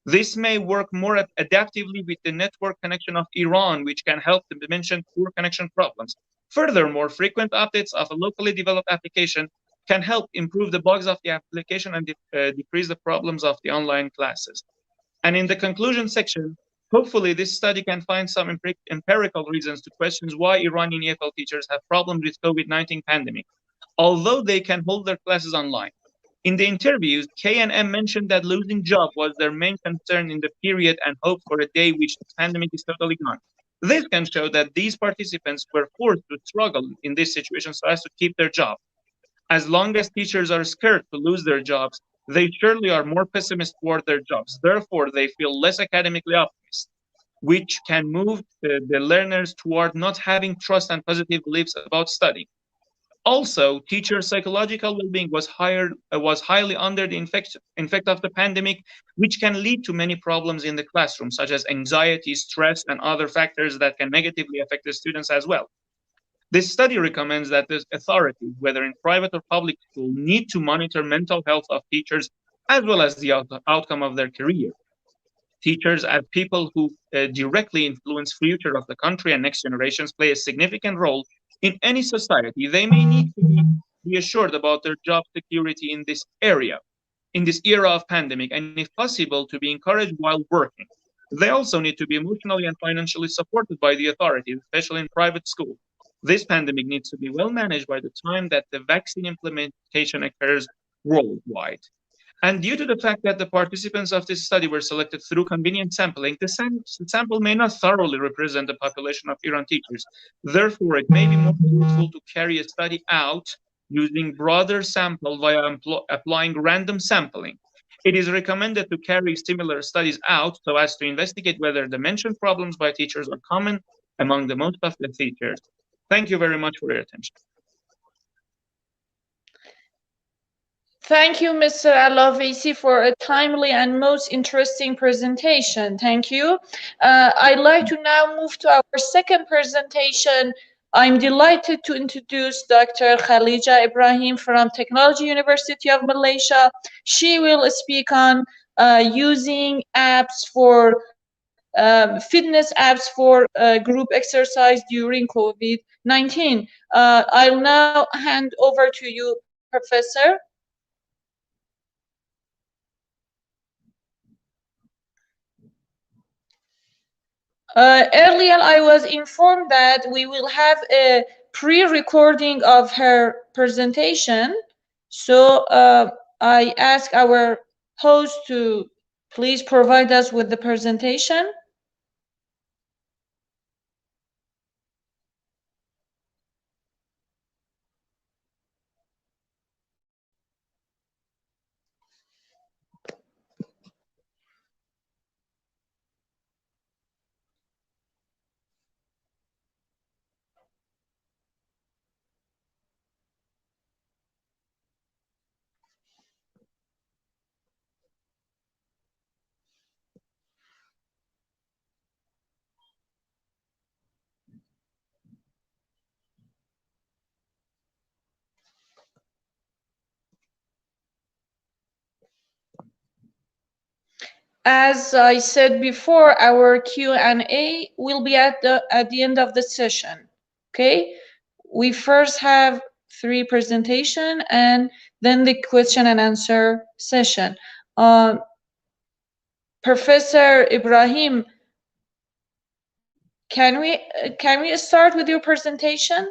Speaker 6: This may work more adaptively with the network connection of Iran, which can help the mentioned poor connection problems. Furthermore, frequent updates of a locally developed application can help improve the bugs of the application and decrease the problems of the online classes. And in the conclusion section, hopefully this study can find some empirical reasons to question why Iranian EFL teachers have problems with COVID-19 pandemic, although they can hold their classes online. In the interviews, K and M mentioned that losing job was their main concern in the period and hope for a day which the pandemic is totally gone. This can show that these participants were forced to struggle in this situation so as to keep their job. As long as teachers are scared to lose their jobs, they surely are more pessimistic toward their jobs. Therefore, they feel less academically optimistic, which can move the learners toward not having trust and positive beliefs about studying. Also, teachers' psychological well-being was highly under the effect of the pandemic, which can lead to many problems in the classroom, such as anxiety, stress, and other factors that can negatively affect the students as well. This study recommends that the authorities, whether in private or public school, need to monitor mental health of teachers as well as the outcome of their career. Teachers, as people who directly influence future of the country and next generations, play a significant role in any society. They may need to be reassured about their job security in this era of pandemic, and if possible, to be encouraged while working. They also need to be emotionally and financially supported by the authorities, especially in private schools. This pandemic needs to be well managed by the time that the vaccine implementation occurs worldwide. And due to the fact that the participants of this study were selected through convenient sampling, the sample may not thoroughly represent the population of Iran teachers. Therefore, it may be more useful to carry a study out using broader sample via applying random sampling. It is recommended to carry similar studies out so as to investigate whether the mentioned problems by teachers are common among the most of the teachers. Thank you very much for your attention.
Speaker 4: Thank you, Mr. Alavisi, for a timely and most interesting presentation. Thank you. I'd like to now move to our second presentation. I'm delighted to introduce Dr. Khalija Ibrahim from Technology University of Malaysia. She will speak on using apps for fitness apps for group exercise during COVID-19. I'll now hand over to you, Professor. Earlier, I was informed that we will have a pre-recording of her presentation. So I ask our host to please provide us with the presentation. As I said before, our Q&A will be at the end of the session. Okay, we first have 3 presentation and then the question and answer session. Professor Ibrahim, can we start with your presentation?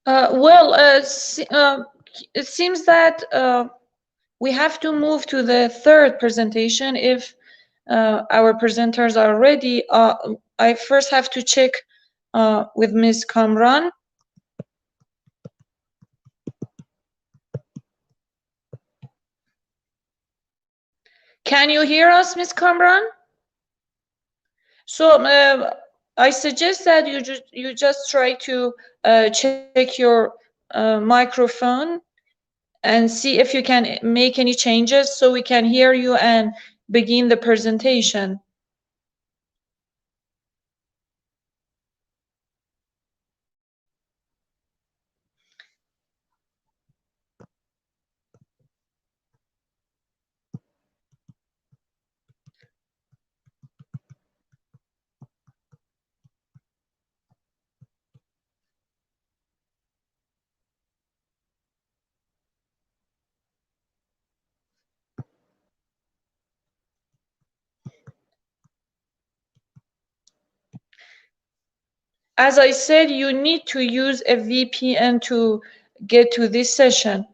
Speaker 4: It seems that we have to move to the third presentation if our presenters are ready. I first have to check with Ms. Kamran. Can you hear us, Ms. Kamran? So I suggest that you just try to check your microphone and see if you can make any changes so we can hear you and begin the presentation. As I said, you need to use a VPN to get to this session.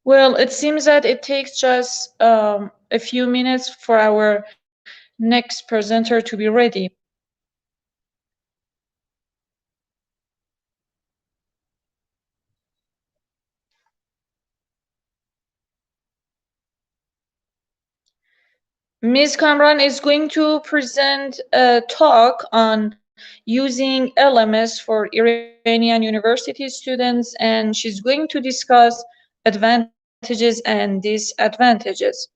Speaker 4: Well, it seems that it takes just a few minutes for our next presenter to be ready. Ms. Kamran is going to present a talk on using LMS for Iranian university students, and she's going to discuss advantages and disadvantages.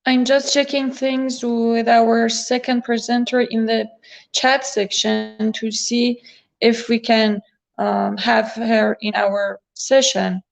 Speaker 4: I'm just checking things with our second presenter in the chat section to see if we can have her in our session.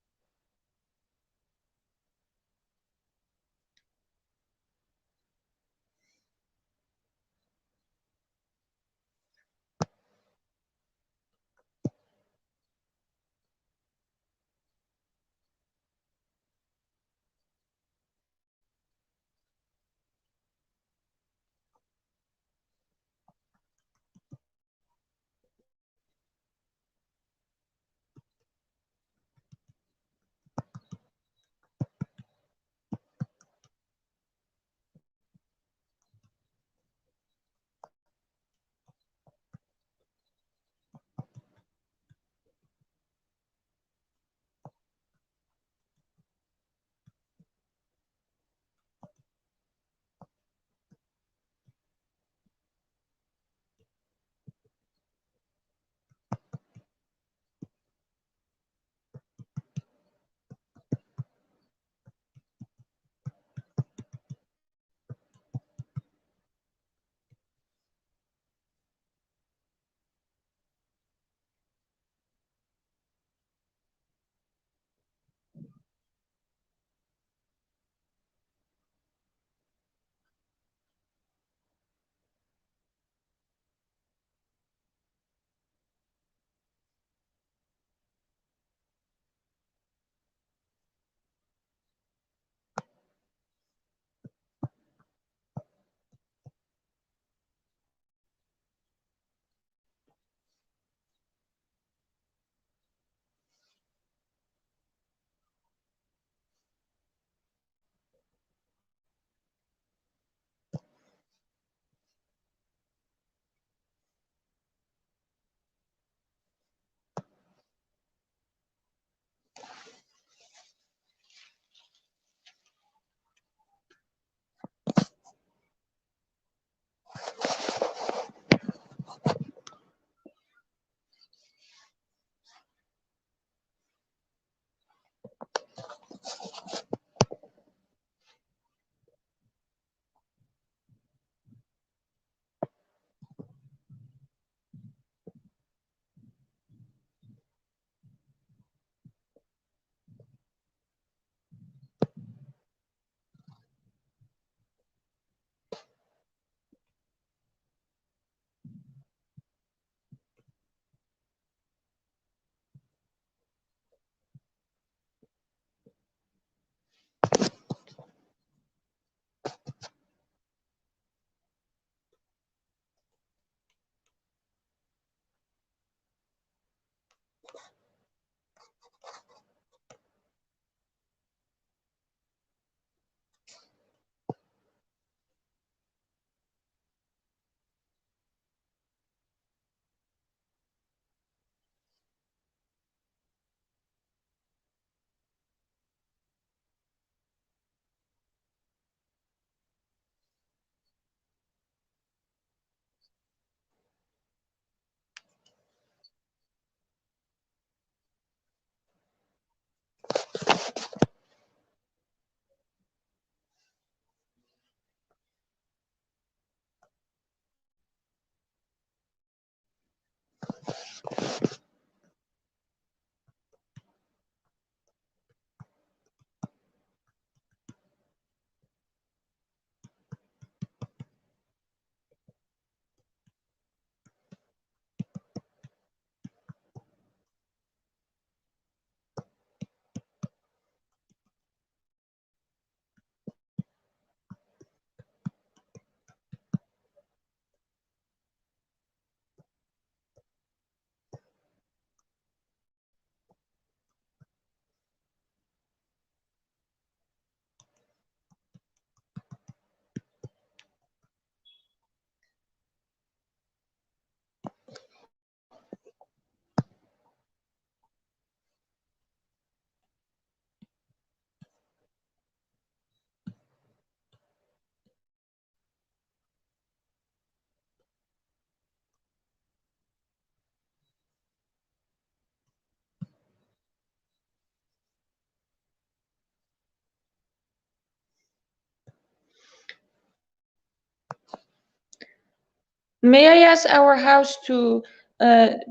Speaker 4: May I ask our house to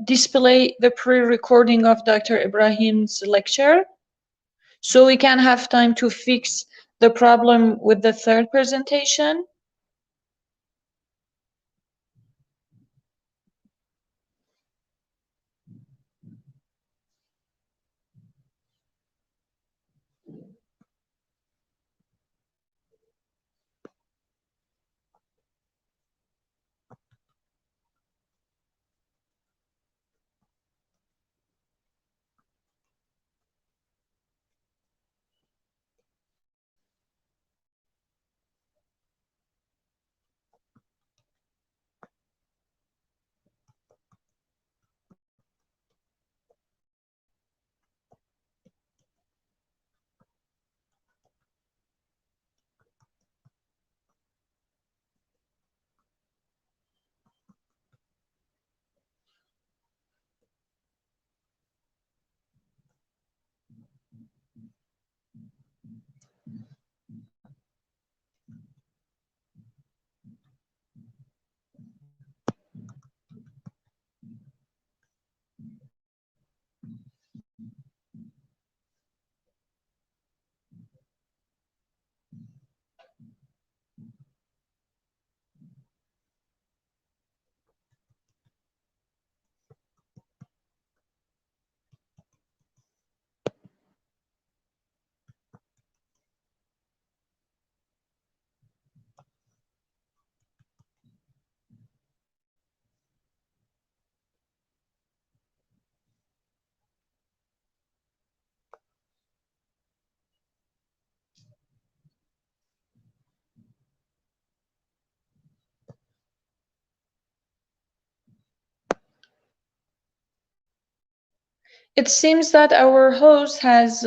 Speaker 4: display the pre-recording of Dr. Ibrahim's lecture so we can have time to fix the problem with the third presentation? It seems that our host has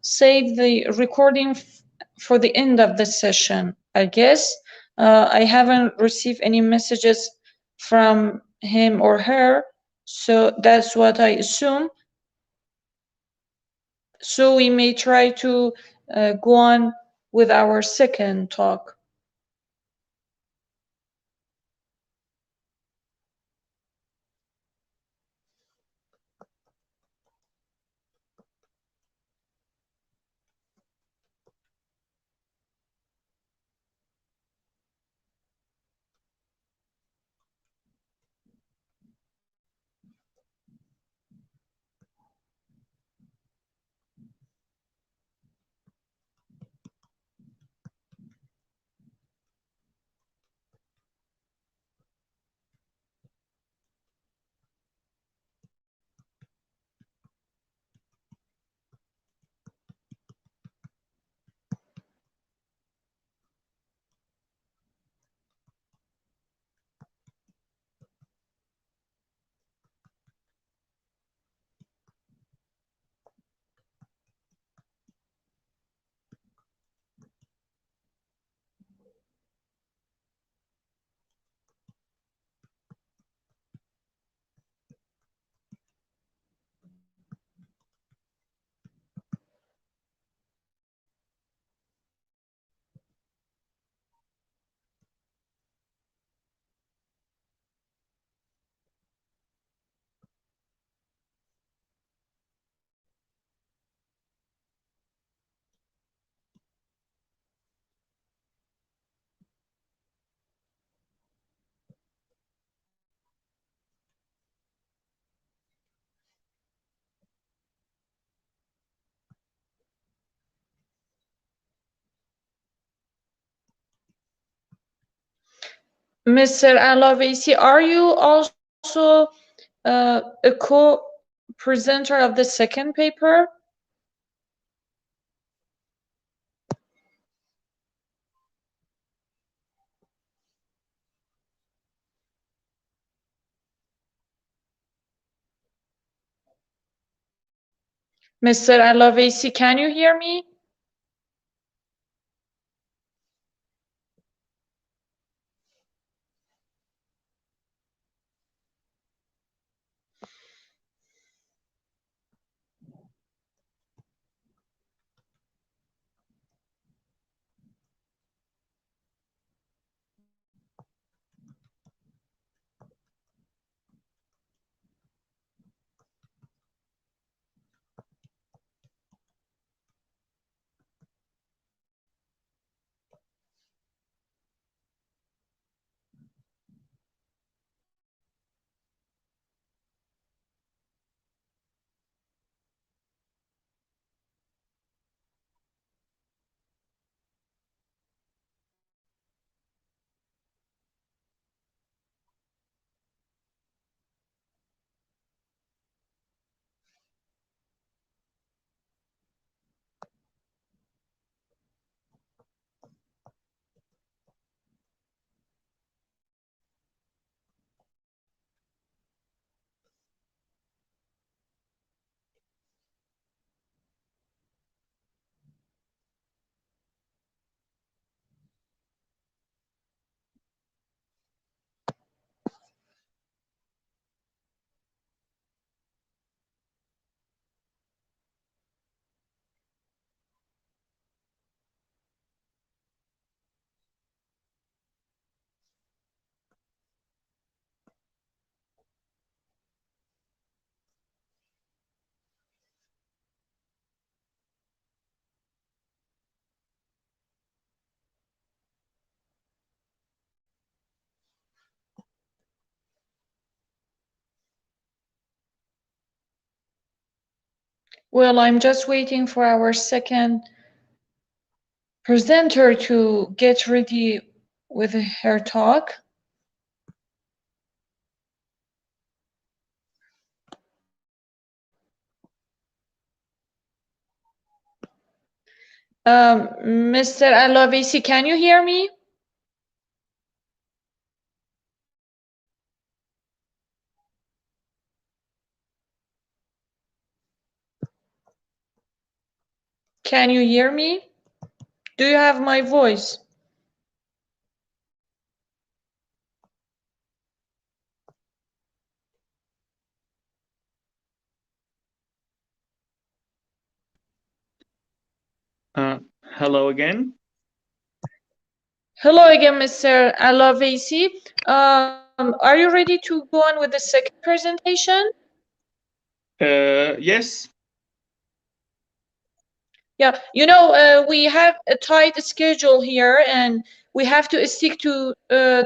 Speaker 4: saved the recording for the end of the session. I guess I haven't received any messages from him or her, so that's what I assume. So we may try to go on with our second talk. Mr. Alavesi, are you also a co-presenter of the second paper? Mr. Alavesi, can you hear me? Well, I'm just waiting for our second presenter to get ready with her talk. Mr. Alavisi, can you hear me? Can you hear me? Do you have my voice?
Speaker 6: Hello again.
Speaker 4: Hello again, Mr. Alavisi. Are you ready to go on with the second presentation?
Speaker 6: Yes.
Speaker 4: Yeah, you know, we have a tight schedule here and we have to stick to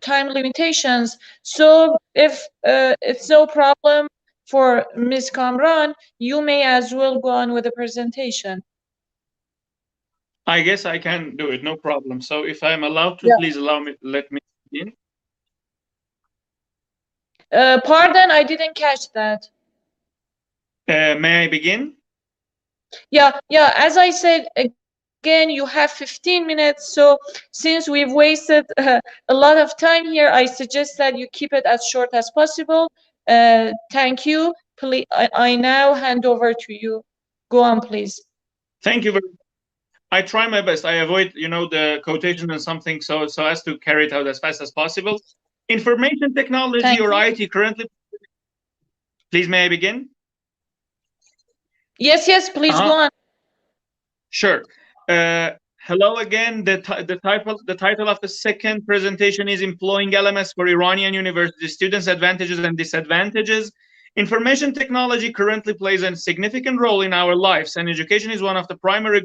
Speaker 4: time limitations. So if it's no problem for Ms. Kamran, you may as well go on with the presentation.
Speaker 6: I guess I can do it, no problem. So if I'm allowed to,
Speaker 4: Yeah.
Speaker 6: please let me begin.
Speaker 4: Pardon, I didn't catch that.
Speaker 6: May I begin?
Speaker 4: Yeah, as I said, again, you have 15 minutes. So since we've wasted a lot of time here, I suggest that you keep it as short as possible. Thank you. Please, I now hand over to you. Go on, please.
Speaker 6: Thank you very much. I try my best. I avoid, the quotation and something so as to carry it out as fast as possible. Information technology
Speaker 4: Thank
Speaker 6: or
Speaker 4: you.
Speaker 6: IT currently. Please, may I begin?
Speaker 4: Yes, please go on.
Speaker 6: Sure. Hello again. The title of the second presentation is Employing LMS for Iranian University Students, Advantages and Disadvantages. Information technology currently plays a significant role in our lives, and education is one of the primary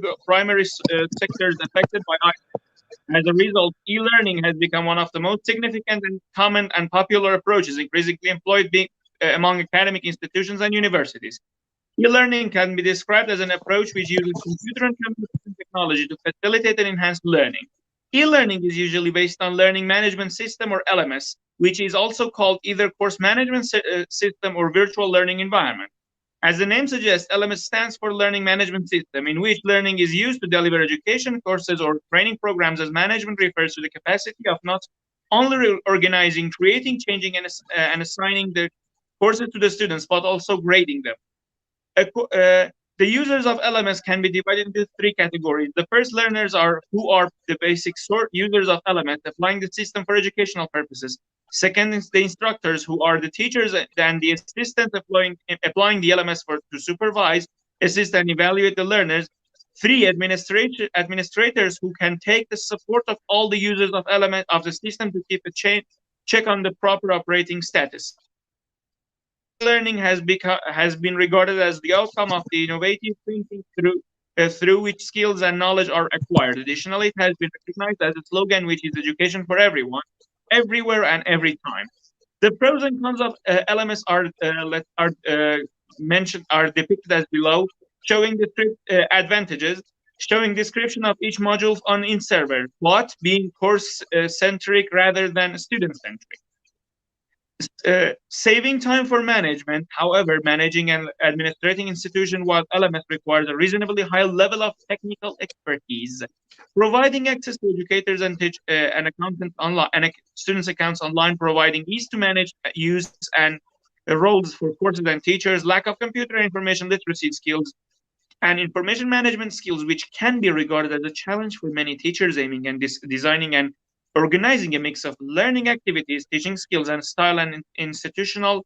Speaker 6: sectors affected by IT. As a result, e-learning has become one of the most significant and common and popular approaches, increasingly employed among academic institutions and universities. E-learning can be described as an approach which uses computer and communication technology to facilitate and enhance learning. E-learning is usually based on Learning Management System or LMS, which is also called either Course Management System or Virtual Learning Environment. As the name suggests, LMS stands for Learning Management System, in which learning is used to deliver education courses or training programs, as management refers to the capacity of not only organizing, creating, changing, and assigning the courses to the students, but also grading them. The users of LMS can be divided into three categories. The first learners are who are the basic users of LMS, applying the system for educational purposes. Second is the instructors, who are the teachers and the assistants applying the LMS to supervise, assist, and evaluate the learners. Three, administrators, who can take the support of all the users of LMS of the system to keep a check on the proper operating status. Learning has been regarded as the outcome of the innovative thinking through which skills and knowledge are acquired. Additionally, it has been recognized as a slogan, which is education for everyone, everywhere, and every time. The pros and cons of LMS are depicted as below, showing the advantages, showing description of each module on in server, but being course centric rather than student centric. Saving time for management. However, managing and administrating institution while LMS requires a reasonably high level of technical expertise. Providing access to educators and accountants online and students' accounts online, providing ease to manage, use, and roles for courses and teachers. Lack of computer information literacy skills and information management skills, which can be regarded as a challenge for many teachers aiming and designing and organizing a mix of learning activities, teaching skills, and style and institutional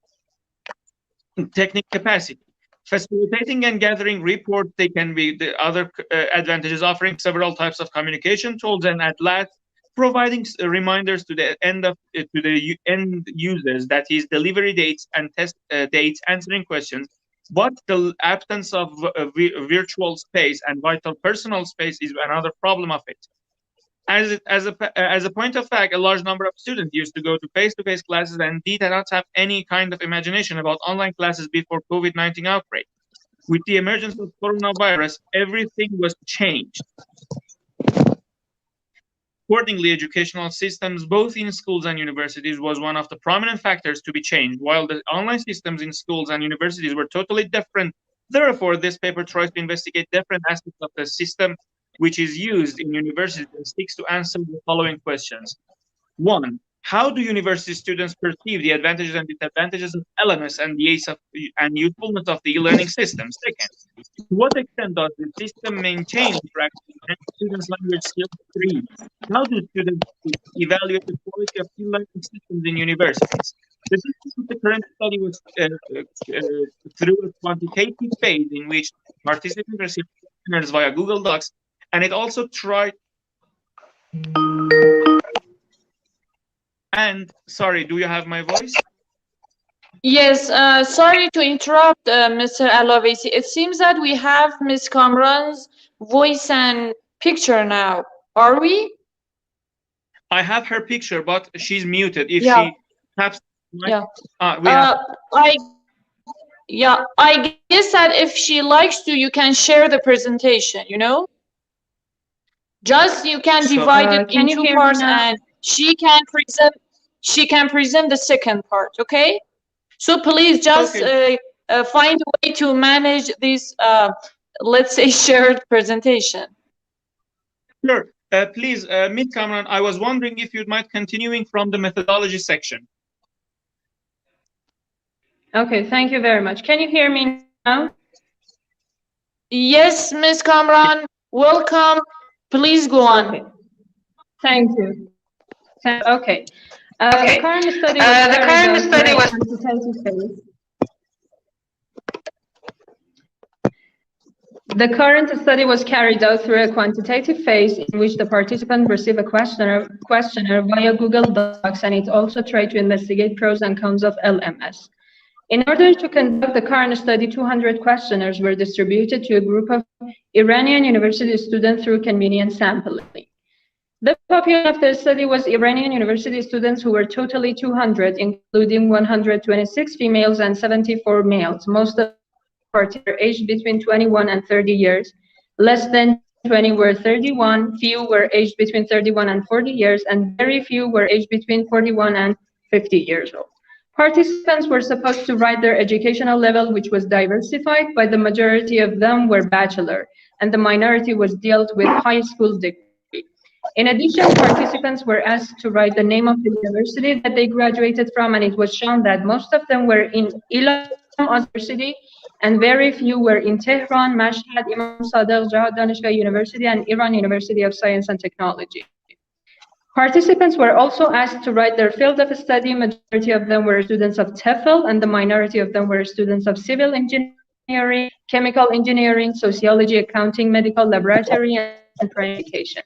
Speaker 6: technical capacity. Facilitating and gathering reports, they can be the other advantages, offering several types of communication tools, and at last, providing reminders to the end users, that is, delivery dates and test dates, answering questions. But the absence of virtual space and vital personal space is another problem of it. As a point of fact, a large number of students used to go to face-to-face classes and did not have any kind of imagination about online classes before COVID-19 outbreak. With the emergence of coronavirus, everything was changed. Accordingly, educational systems, both in schools and universities, was one of the prominent factors to be changed. While the online systems in schools and universities were totally different, therefore, this paper tries to investigate different aspects of the system which is used in universities and seeks to answer the following questions. 1. How do university students perceive the advantages and disadvantages of LMS and the and usefulness of the e-learning system? Second, to what extent does the system maintain interactive and students' language skills? 3. How do students evaluate the quality of e-learning systems in universities? The system of the current study was through a quantitative phase in which participants received questionnaires via Google Docs, and it also tried. And sorry, do you have my voice?
Speaker 4: Yes, sorry to interrupt, Mr. Alavesi. It seems that we have Ms. Kamran's voice and picture now. Are we?
Speaker 6: I have her picture, but she's muted. If
Speaker 4: yeah.
Speaker 6: she taps,
Speaker 4: yeah.
Speaker 6: I
Speaker 4: guess that if she likes to, you can share the presentation. You know, just you can divide it in two parts, and she can present the second part. Okay. So please just find a way to manage this, let's say, shared presentation.
Speaker 6: Sure. Please, Ms. Kamran, I was wondering if you'd mind continuing from the methodology section.
Speaker 7: Okay, thank you very much. Can you hear me now?
Speaker 4: Yes, Ms. Kamran, welcome. Please go on.
Speaker 7: Okay. Thank you. Okay. The current study was The current study was carried out through a quantitative phase in which the participant received a questionnaire via Google Docs, and it also tried to investigate pros and cons of LMS. In order to conduct the current study, 200 questionnaires were distributed to a group of Iranian university students through convenient sampling. The population of the study was Iranian university students who were totally 200, including 126 females and 74 males. Most of them were aged between 21 and 30 years. Less than 20 were 31, few were aged between 31 and 40 years, and very few were aged between 41 and 50 years old. Participants were supposed to write their educational level, which was diversified, but the majority of them were bachelor, and the minority was dealt with high school degree. In addition, participants were asked to write the name of the university that they graduated from, and it was shown that most of them were in Ilam University, and very few were in Tehran, Mashhad, Imam Sadegh Jahad Danishgah University, and Iran University of Science and Technology. Participants were also asked to write their field of study. Majority of them were students of TEFL, and the minority of them were students of civil engineering, chemical engineering, sociology, accounting, medical laboratory, and education.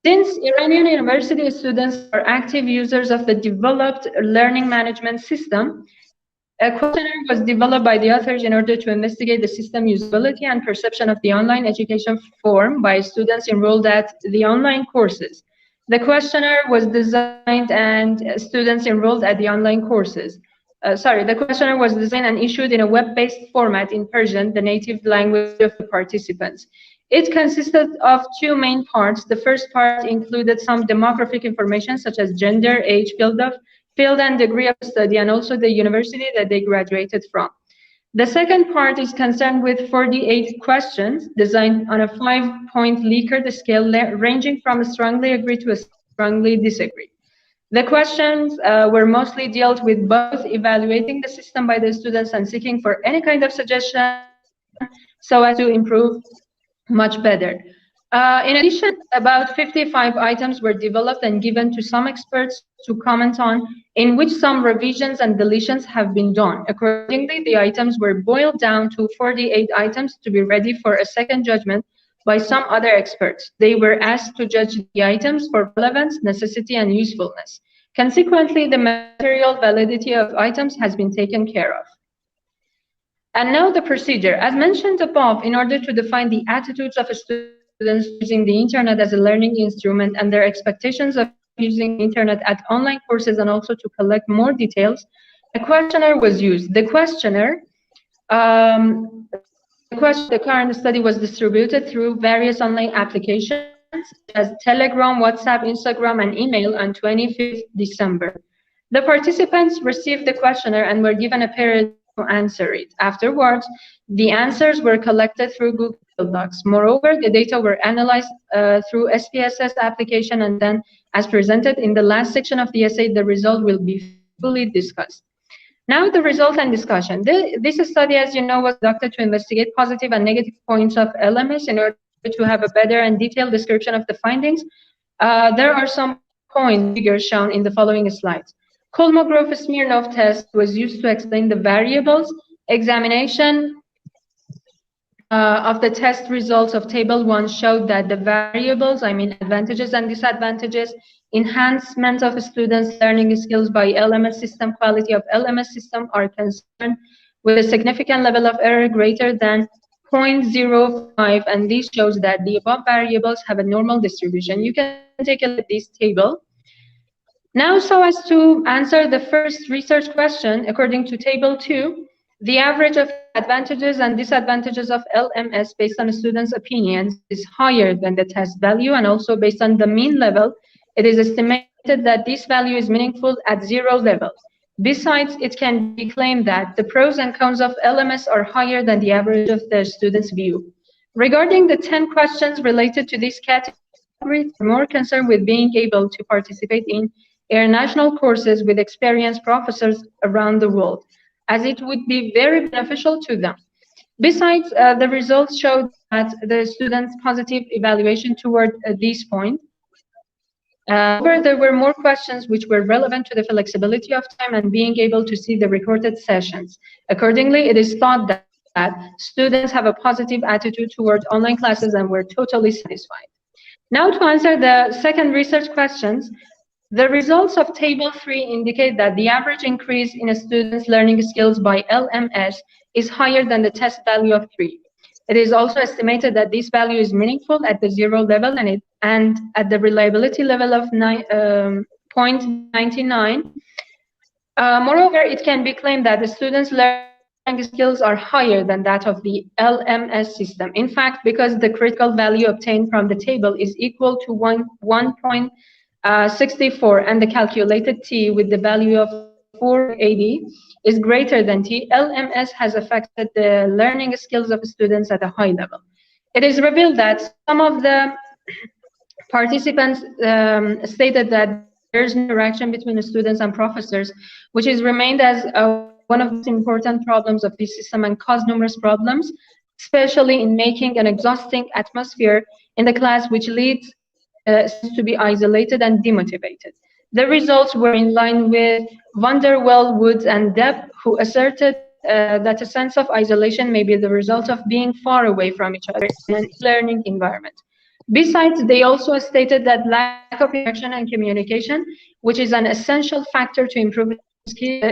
Speaker 7: Since Iranian university students are active users of the developed learning management system, a questionnaire was developed by the authors in order to investigate the system usability and perception of the online education form by students enrolled at the online courses. The questionnaire was designed and students enrolled at the online courses. The questionnaire was designed and issued in a web-based format in Persian, the native language of the participants. It consisted of two main parts. The first part included some demographic information such as gender, age, field and degree of study, and also the university that they graduated from. The second part is concerned with 48 questions designed on a 5-point Likert scale ranging from strongly agree to strongly disagree. The questions were mostly dealt with both evaluating the system by the students and seeking for any kind of suggestion so as to improve much better. In addition, about 55 items were developed and given to some experts to comment on, in which some revisions and deletions have been done. Accordingly, the items were boiled down to 48 items to be ready for a second judgment by some other experts. They were asked to judge the items for relevance, necessity, and usefulness. Consequently, the material validity of items has been taken care of. And now the procedure. As mentioned above, in order to define the attitudes of students using the internet as a learning instrument and their expectations of using the internet at online courses, and also to collect more details, a questionnaire was used. The questionnaire The current study was distributed through various online applications such as Telegram, WhatsApp, Instagram, and email on 25th December. The participants received the questionnaire and were given a period to answer it. Afterwards, the answers were collected through Google Docs. Moreover, the data were analyzed through SPSS application, and then, as presented in the last section of the essay, the result will be fully discussed. Now, the result and discussion. This study, as you know, was conducted to investigate positive and negative points of LMS in order to have a better and detailed description of the findings. There are some point figures shown in the following slides. Kolmogorov-Smirnov test was used to explain the variables. Examination of the test results of table 1 showed that the variables, I mean advantages and disadvantages, enhancement of students' learning skills by LMS system, quality of LMS system are concerned with a significant level of error greater than 0.05, and this shows that the above variables have a normal distribution. You can take a look at this table. Now, so as to answer the first research question, according to table 2, the average of advantages and disadvantages of LMS based on students' opinions is higher than the test value, and also based on the mean level, it is estimated that this value is meaningful at 0 level. Besides, it can be claimed that the pros and cons of LMS are higher than the average of the students' view. Regarding the 10 questions related to this category, we're more concerned with being able to participate in international courses with experienced professors around the world, as it would be very beneficial to them. Besides, the results showed that the students' positive evaluation toward this point. However, there were more questions which were relevant to the flexibility of time and being able to see the recorded sessions. Accordingly, it is thought that students have a positive attitude toward online classes and were totally satisfied. Now, to answer the second research questions, the results of table 3 indicate that the average increase in a student's learning skills by LMS is higher than the test value of 3. It is also estimated that this value is meaningful at the 0 level and at the reliability level of 0.99. Moreover, it can be claimed that the students' learning skills are higher than that of the LMS system. In fact, because the critical value obtained from the table is equal to 1.64 and the calculated T with the value of 480 is greater than T, LMS has affected the learning skills of students at a high level. It is revealed that some of the participants stated that there's no interaction between the students and professors, which is remained as one of the important problems of this system and caused numerous problems, especially in making an exhausting atmosphere in the class, which leads to be isolated and demotivated. The results were in line with Vanderwell, Woods, and Depp, who asserted that a sense of isolation may be the result of being far away from each other in a learning environment. Besides, they also stated that lack of interaction and communication, which is an essential factor to improve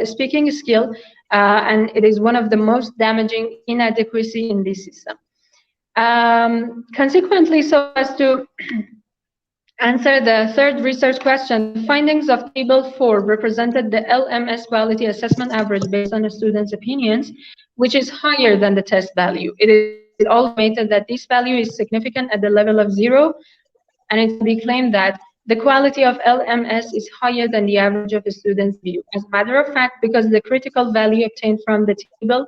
Speaker 7: speaking skill, and it is one of the most damaging inadequacy in this system. Consequently, so as to answer the third research question, the findings of table 4 represented the LMS quality assessment average based on the students' opinions, which is higher than the test value. It is also estimated that this value is significant at the level of 0, and it can be claimed that the quality of LMS is higher than the average of the students' view. As a matter of fact, because the critical value obtained from the table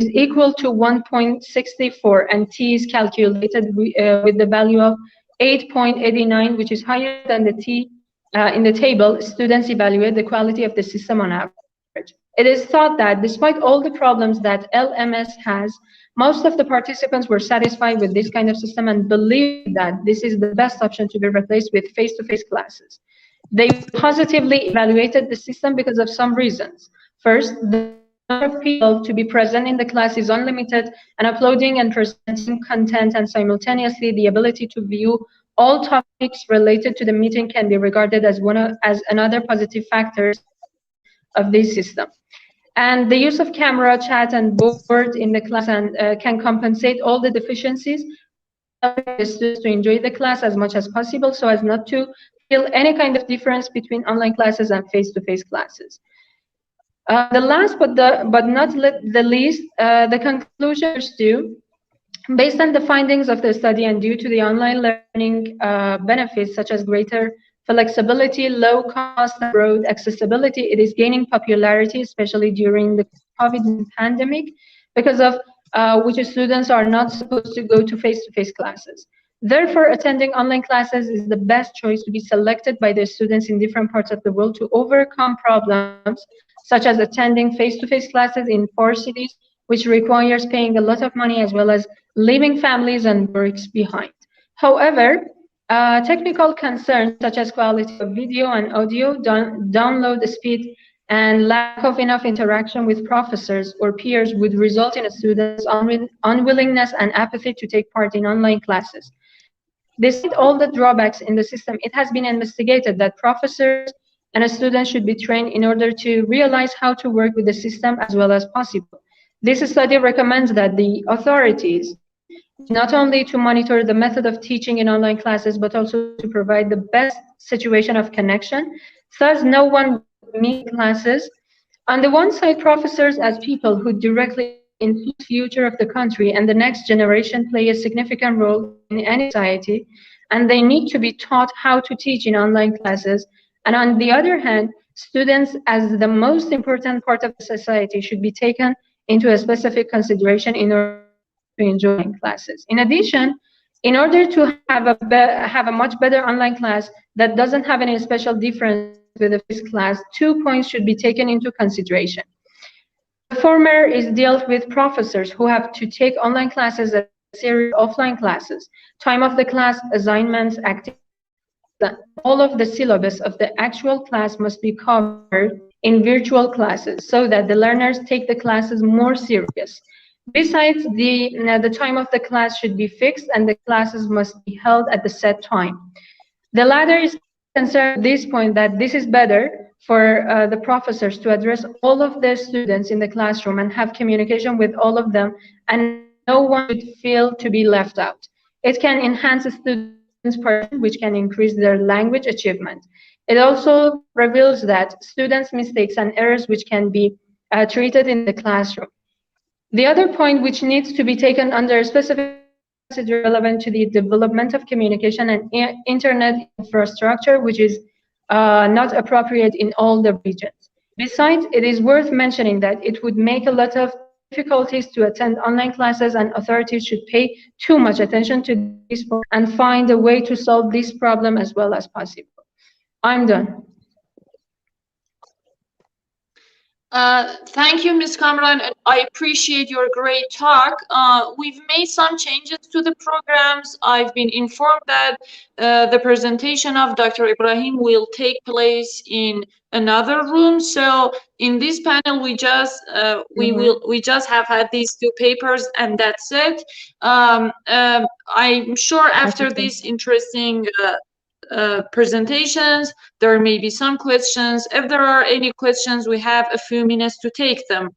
Speaker 7: is equal to 1.64 and T is calculated with the value of 8.89, which is higher than the T in the table, students evaluate the quality of the system on average. It is thought that despite all the problems that LMS has, most of the participants were satisfied with this kind of system and believe that this is the best option to be replaced with face-to-face classes. They positively evaluated the system because of some reasons. First, the number of people to be present in the class is unlimited, and uploading and presenting content and simultaneously the ability to view all topics related to the meeting can be regarded as another positive factors of this system. And the use of camera, chat, and board in the class can compensate all the deficiencies, allowing the students to enjoy the class as much as possible so as not to feel any kind of difference between online classes and face-to-face classes. The last but not the least, the conclusion is to Based on the findings of the study and due to the online learning benefits such as greater flexibility, low cost, and broad accessibility, it is gaining popularity, especially during the COVID pandemic, because of which students are not supposed to go to face-to-face classes. Therefore, attending online classes is the best choice to be selected by the students in different parts of the world to overcome problems such as attending face-to-face classes in 4 cities, which requires paying a lot of money as well as leaving families and works behind. However, technical concerns such as quality of video and audio, download speed, and lack of enough interaction with professors or peers would result in a student's unwillingness and apathy to take part in online classes. Despite all the drawbacks in the system, it has been investigated that professors and students should be trained in order to realize how to work with the system as well as possible. This study recommends that the authorities not only to monitor the method of teaching in online classes, but also to provide the best situation of connection. Thus, no one would miss classes. On the one side, professors as people who directly influence the future of the country and the next generation play a significant role in any society, and they need to be taught how to teach in online classes. And on the other hand, students as the most important part of the society should be taken into a specific consideration in order to enjoy classes. In addition, in order to have a much better online class that doesn't have any special difference with the face class, 2 points should be taken into consideration. The former is dealt with professors who have to take online classes as a series of offline classes. Time of the class, assignments, activities, all of the syllabus of the actual class must be covered in virtual classes so that the learners take the classes more serious. Besides, the time of the class should be fixed and the classes must be held at the set time. The latter is concerned at this point that this is better for the professors to address all of their students in the classroom and have communication with all of them, and no one should feel to be left out. It can enhance the students' participation, which can increase their language achievement. It also reveals that students' mistakes and errors which can be treated in the classroom. The other point which needs to be taken under specific consideration relevant to the development of communication and internet infrastructure, which is not appropriate in all the regions. Besides, it is worth mentioning that it would make a lot of difficulties to attend online classes, and authorities should pay too much attention to this and find a way to solve this problem as well as possible. I'm done.
Speaker 4: Thank you, Ms. Kamran. I appreciate your great talk. We've made some changes to the programs. I've been informed that the presentation of Dr. Ibrahim will take place in another room. So in this panel, we just have had these 2 papers, and that's it. I'm sure after this interesting presentations, there may be some questions. If there are any questions, we have a few minutes to take them.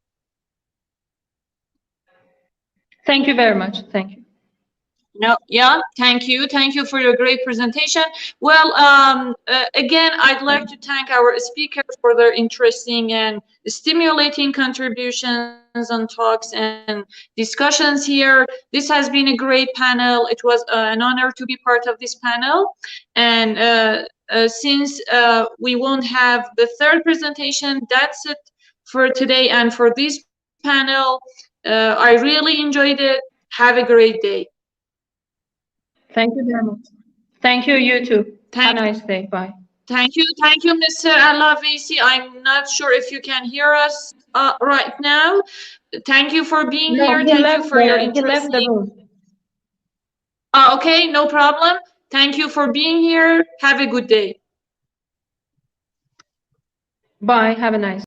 Speaker 7: Thank you very much. Thank you.
Speaker 4: No, yeah, thank you. Thank you for your great presentation. Well, again, I'd like to thank our speakers for their interesting and stimulating contributions and talks and discussions here. This has been a great panel. It was an honor to be part of this panel. And since we won't have the 3rd presentation, that's it for today and for this panel. I really enjoyed it. Have a great day.
Speaker 7: Thank you very much. Thank you, you too. Have a nice day. Bye.
Speaker 4: Thank you, Mr. Alavisi. I'm not sure if you can hear us right now. Thank you for being here. Thank you for your interest.
Speaker 7: He left the room.
Speaker 4: Okay, no problem. Thank you for being here. Have a good day.
Speaker 7: Bye. Have a nice.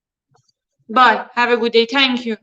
Speaker 4: Bye. Have a good day. Thank you.